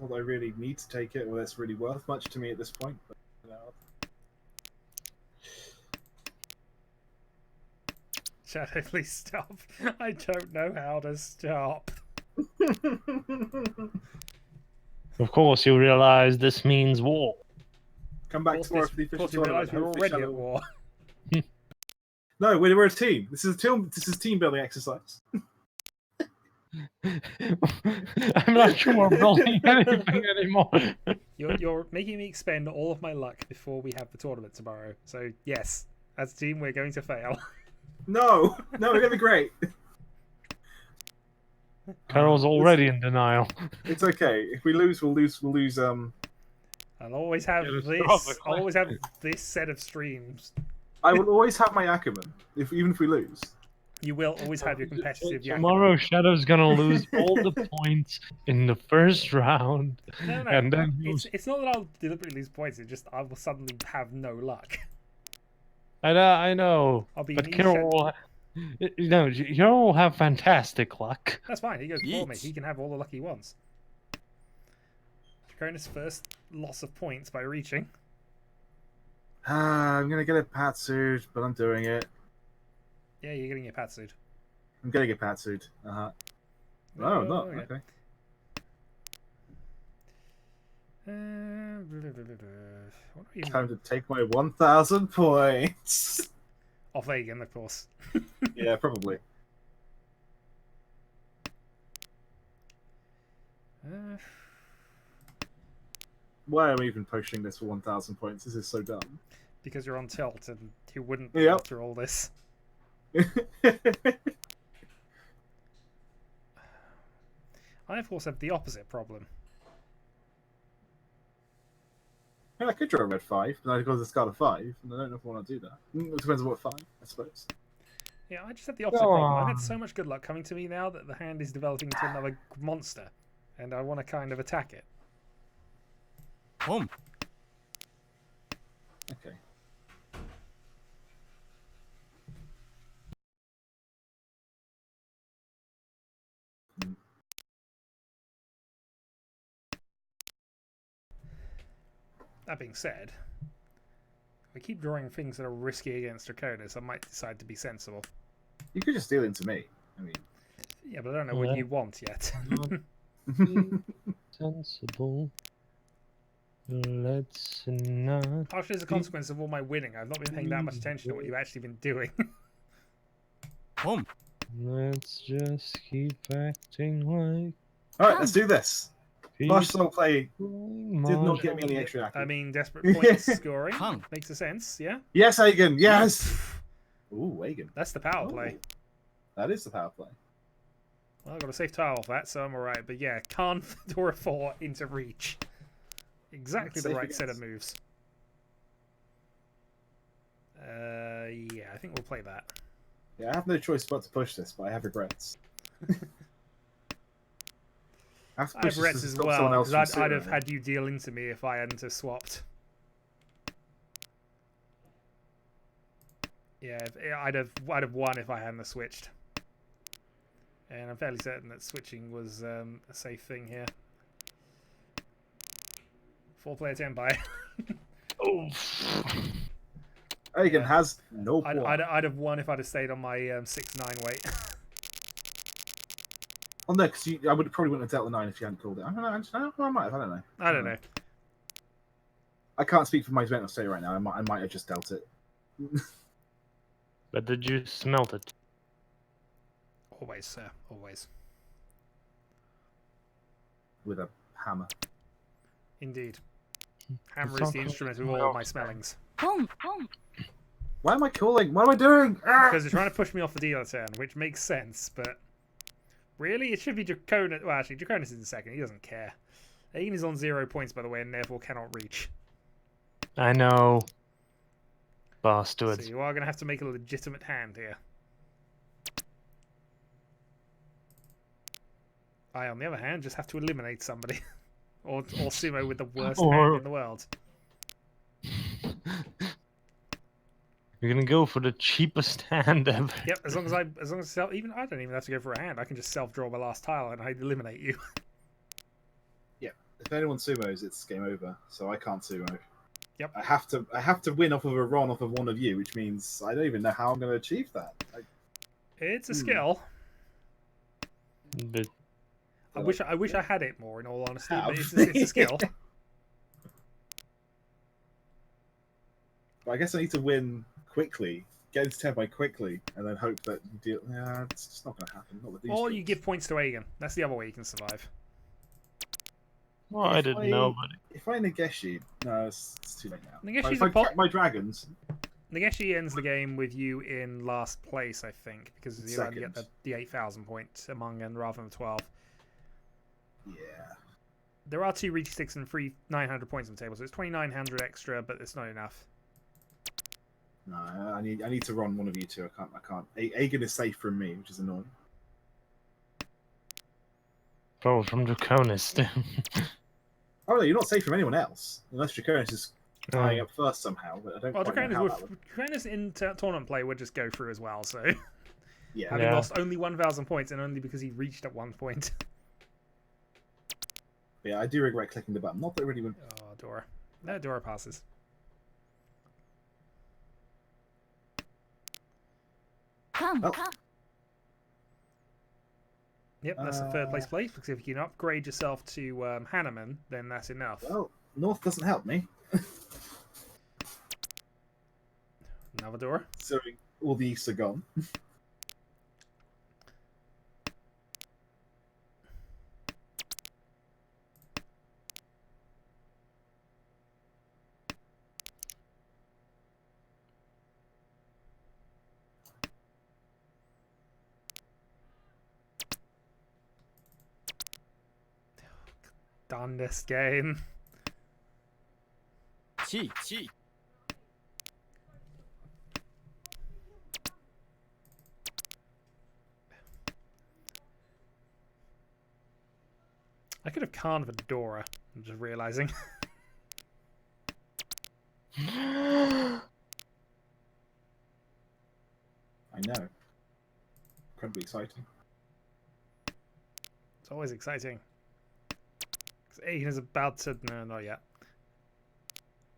Although I really need to take it, well, that's really worth much to me at this point. But, you know.
Shadow, please stop. I don't know how to stop.
Of course, you realize this means war.
Come back tomorrow for the official tournament.
We're already at war.
No, we're a team. This is a team building exercise.
I'm not sure we're building anything anymore.
You're making me expend all of my luck before we have the tournament tomorrow. So yes, as a team, we're going to fail.
No, we're gonna be great.
Carol's already in denial.
It's okay. If we lose, we'll lose.
I'll always have this. I'll always have this set of streams.
I will always have my Ackerman, even if we lose.
You will always have your competitive.
Tomorrow, Shadow's gonna lose all the points in the first round.
No.
And then
it's not that I'll deliberately lose points. It's just I will suddenly have no luck.
I know.
I'll be
But Carol will have fantastic luck.
That's fine. He goes before me. He can have all the luck he wants. Dracona's first loss of points by reaching.
I'm gonna get a patsuit, but I'm doing it.
Yeah, you're getting a patsuit.
I'm getting a patsuit. No, I'm not. Okay. Time to take my 1,000 points.
Off Aegon, of course.
Yeah, probably. Why am I even posting this for 1,000 points? This is so dumb.
Because you're on tilt and you wouldn't
Yep.
after all this. I, of course, have the opposite problem.
Yeah, I could draw a red 5, but then I got a discard of 5, and I don't know if I want to do that. It depends on what 5, I suppose.
Yeah, I just have the opposite problem. I've had so much good luck coming to me now that the hand is developing into another monster, and I want to kind of attack it.
Home.
Okay.
That being said, if I keep drawing things that are risky against Draconis, I might decide to be sensible.
You could just deal into me. I mean...
Yeah, but I don't know what you want yet.
Sensible. Let's not.
Partially as a consequence of all my winning, I've not been paying that much attention to what you've actually been doing.
Home.
Let's just keep acting like.
Alright, let's do this. Last song play
Mahjong.
did not get me any extra acting.
I mean, desperate points scoring
Hung.
makes a sense, yeah?
Yes, Hagen, yes! Ooh, Hagen.
That's the power play.
Ooh, that is the power play.
Well, I got a safe tile off that, so I'm alright. But yeah, can't Fedora 4 into Reach. Exactly the
Safe
right set of
against.
moves. Yeah, I think we'll play that.
Yeah, I have no choice but to push this, but I have regrets. I have to
I
push
have regrets
this to
as
stop
well,
someone else
because
from
I'd have
sitting
had you deal into me if I hadn't have swapped. Yeah, I'd have won if I hadn't have switched. And I'm fairly certain that switching was a safe thing here. 4-player 10 by.
Oh.
Hagen
Yeah.
has no point.
I'd have won if I'd have stayed on my 6-9 weight.
Oh no, because I would probably wouldn't have dealt the 9 if you hadn't called it. I don't know. I might have. I don't know.
I don't know.
I can't speak for my mental state right now. I might have just dealt it
But did you smelt it?
Always, sir. Always.
with a hammer.
Indeed. Hammer is the instrument with all my smellings.
Home. Home.
Why am I calling? What am I doing? Ah!
Because you're trying to push me off the dealer turn, which makes sense, but... Really? It should be Draconis... Well, actually, Draconis is in second. He doesn't care. Aiden is on 0 points, by the way, and therefore cannot reach.
I know.
So
Bastards.
you are going to have to make a legitimate hand here. I, on the other hand, just have to eliminate somebody. or sumo with the worst hand in the world.
You're gonna go for the cheapest hand ever.
Yep, as long as even I don't even have to go for a hand. I can just self-draw my last tile and I eliminate you.
Yeah. If anyone sumos, it's game over. So I can't sumo.
Yep.
I have to win off of a run off of one of you, which means I don't even know how I'm going to achieve that.
It's a skill.
But
I wish I had it more, in all honesty,
Have.
but it's a skill.
But I guess I need to win quickly, get into 10 by quickly, and then hope that you deal. Yeah, it's just not going to happen. Not with these.
Or you
rules.
give points to Aegon. That's the other way you can survive.
well, I didn't know, but
If I Nageshi, no, it's too late now.
Nageshi's
If
a
I
pop-
crack my dragons,
Nageshi ends the game with you in last place, I think, because you only get
Second.
the 8,000 point among and rather than 12.
yeah.
There are 2 Riichi sticks and 3 900 points on the table, so it's 2,900 extra, but it's not enough.
No, I need to run one of you two. I can't. Aegon is safe from me, which is annoying.
probably from Draconis.
Oh no, you're not safe from anyone else, unless Draconis is tying up first somehow. But I don't
Well,
quite know how that would.
Draconis in tournament play would just go through as well, so
Yeah.
having
Yeah.
lost only 1,000 points and only because he reached at one point.
Yeah, I do regret clicking the button. Not that it really would.
Oh, Dora. No, Dora passes.
Come.
Oh.
Come.
Yep, that's the third place place, because if you can upgrade yourself to Hanneman, then that's enough.
Well, North doesn't help me.
Another Dora.
So all the East are gone.
done this game.
Chi, chi.
I could have carved a Dora. I'm just realizing.
I know. Incredibly exciting.
It's always exciting. 'Cause Hagen is about to... No, not yet.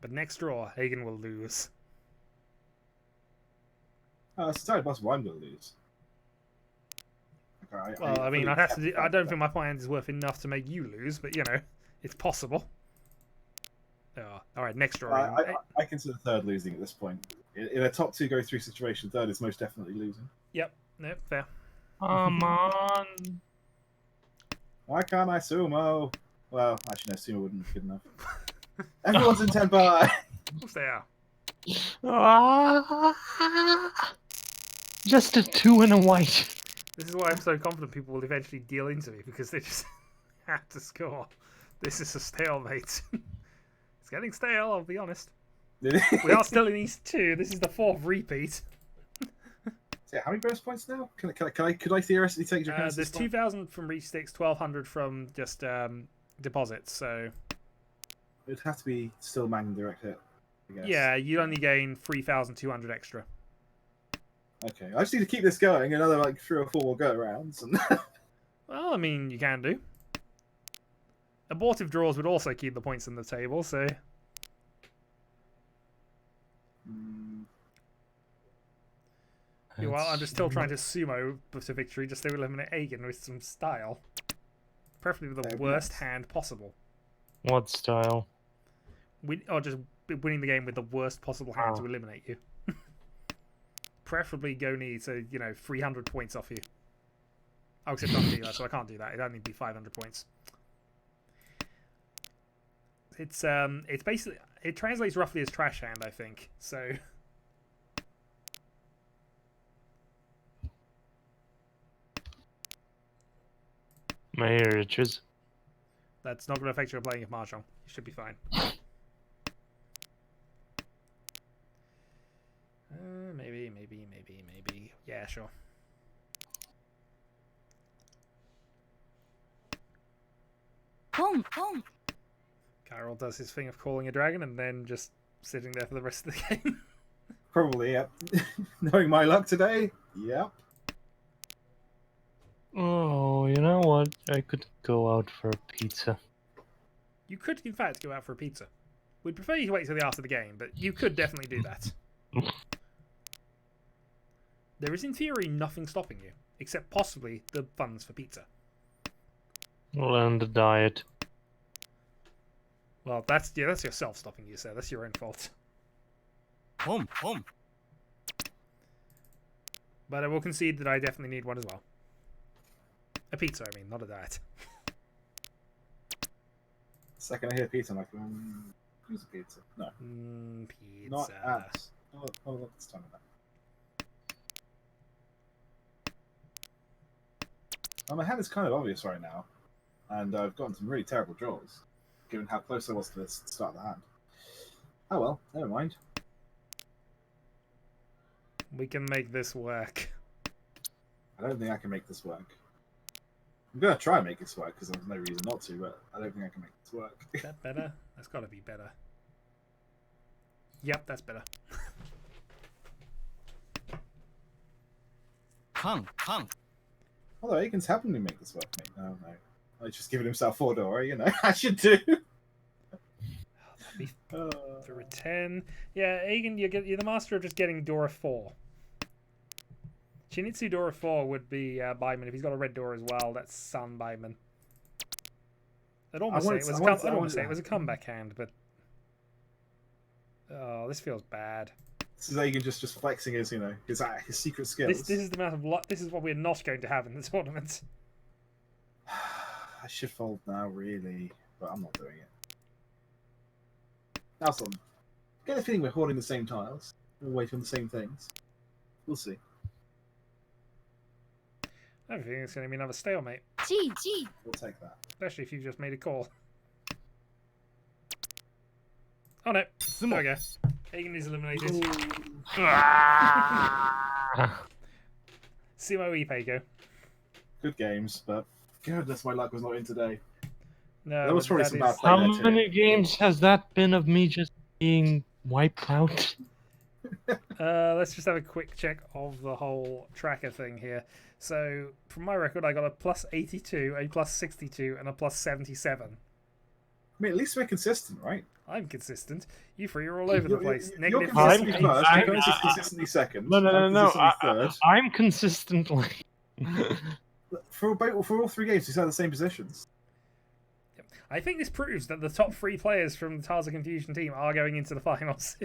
But next draw, Hagen will lose.
It's entirely possible I'm going to lose. Okay,
Well, I mean,
fully
I'd have to.
accept
I don't
that.
think my plan is worth enough to make you lose, but you know, it's possible. Oh, all right, next draw.
I consider third losing at this point. In a top 2 go 3 situation, third is most definitely losing.
Yep, no, fair.
Come on.
Why can't I sumo? Well, actually, no, sumo wouldn't be good enough. Everyone's in Tenpai!
Of course they are.
Ah, just a 2 and a white.
This is why I'm so confident people will eventually deal into me because they just have to score. This is a stalemate. It's getting stale, I'll be honest. We are still in East 2. This is the 4th repeat.
So, how many bonus points now? Could I theoretically take your
There's 2,000 from Reach Sticks, 1,200 from just deposits, so...
It'd have to be still Magnum Direct Hit, I guess.
Yeah, you only gain 3,200 extra.
Okay, I just need to keep this going another like 3 or 4 more go rounds. And...
Well, I mean, you can do. Abortive draws would also keep the points in the table, so... Well, I'm just still trying to sumo to victory just to eliminate Hagen with some style. Preferably with the worst hand possible.
What style?
Or just winning the game with the worst possible hand to eliminate you. Preferably go need to, 300 points off you. Oh, except I'm a dealer, so I can't do that. It'd only be 500 points. It's basically... It translates roughly as trash hand, I think. So...
My riches.
That's not going to affect your playing of Mahjong. You should be fine. Maybe. Yeah, sure.
Home, home.
Kyril does his thing of calling a dragon and then just sitting there for the rest of the game.
Probably, yep. Knowing my luck today, yep.
Oh, you know what? I could go out for a pizza.
You could, in fact, go out for a pizza. We'd prefer you to wait till the after the game, but you could definitely do that. There is, in theory, nothing stopping you, except possibly the funds for pizza.
Learn the diet.
Well, that's yourself stopping you, sir. That's your own fault.
Home, home.
But I will concede that I definitely need one as well. A pizza, I mean, not a diet.
Second I hear pizza, I'm like, who's a pizza? No.
Pizza.
Not at. Oh, look, it's time of that. Well, my hand is kind of obvious right now, and I've gotten some really terrible draws, given how close I was to the start of the hand. Oh well, never mind.
We can make this work.
I don't think I can make this work. I'm gonna try and make this work because there's no reason not to, but I don't think I can make this work.
Is that better? That's got to be better. Yep, that's better.
Kang, kang.
Although Aiken's helping me make this work, mate. No. He's just giving himself 4 Dora, I should do.
That'd be for a 10. Yeah, Agen, you're the master of just getting Dora 4. Shinitsu Dora 4 would be Baiman. If he's got a red Dora as well, that's Sun Baiman. I'd almost say it was a comeback hand, but... Oh, this feels bad.
This is Aiken just flexing his, his secret skills.
This is the amount of luck. This is what we're not going to have in the tournament.
I should fold now, really, but I'm not doing it. Now, I get the feeling we're hoarding the same tiles. We're waiting on the same things. We'll see.
I have a feeling it's going to be another stalemate.
G, G.
We'll take that.
Especially if you've just made a call. Oh no. There
Sumo.
we go. Hagen is eliminated. Sumo Ipeiko.
Good games, but goodness, my luck was not in today.
No,
There was
but
probably
that
some bad
is-
play
How
there too.
many games has that been of me just being wiped out?
Let's just have a quick check of the whole tracker thing here. So, from my record, I got a plus 82, a plus 62, and a plus 77.
I mean, at least we're consistent, right?
I'm consistent. You three are all over the place.
You're
Negative
consistently
58.
first. Draconis is consistently second.
No,
I'm consistently third.
I'm consistently.
For all 3 games, he's had the same positions.
I think this proves that the top 3 players from the Tars of Confusion team are going into the finals.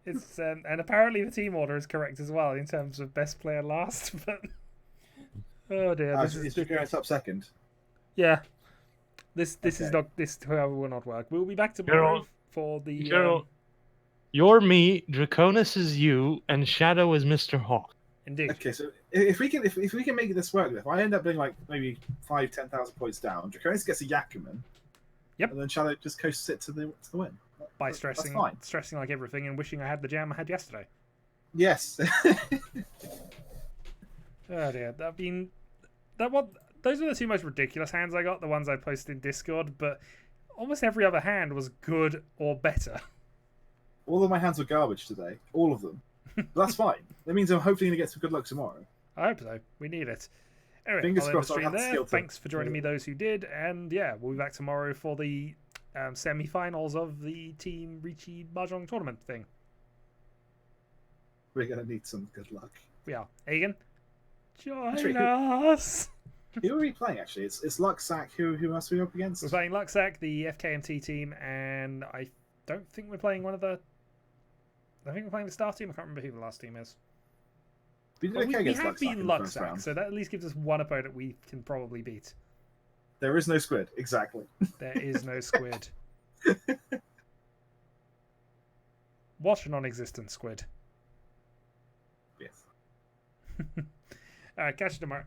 It's and apparently the team order is correct as well in terms of best player last. But oh dear, this
Is
is
Draconis up second?
yeah. This is
Okay.
not this however will not work. We'll be back tomorrow for the
Gerald, you're me, Draconis is you, and Shadow is Mr. Hawk.
indeed.
Okay, so if we can make this work, if I end up being like maybe 5,000-10,000 points down, Draconis gets a Yakuman.
Yep.
And then Shadow just coasts it to the win.
By
That's
stressing
fine.
like everything and wishing I had the jam I had yesterday.
Yes.
Oh dear, those were the 2 most ridiculous hands I got, the ones I posted in Discord, but almost every other hand was good or better.
All of my hands were garbage today. All of them. But that's fine. That means I'm hopefully going to get some good luck tomorrow.
I hope so. We need it. Anyway,
Fingers
I'll end the
crossed I'll
stream
have the
there.
skill to-
Thanks for joining me, those who did, and yeah, we'll be back tomorrow for the semi-finals of the Team Riichi Mahjong tournament thing.
We're going to need some good luck.
We are. Egan, join
Actually,
us!
Who are we playing, actually? It's Luxac. Who else are we up against?
We're playing Luxac, the FKMT team, and I don't think we're playing one of the... I think we're playing the star team. I can't remember who the last team is.
We did
But
okay
we
against
have
Luxac
beaten
in the first
Luxac,
round.
so that at least gives us one opponent we can probably beat.
There is no squid, exactly.
There is no squid. What a non-existent squid.
Yes.
Alright, catch you tomorrow.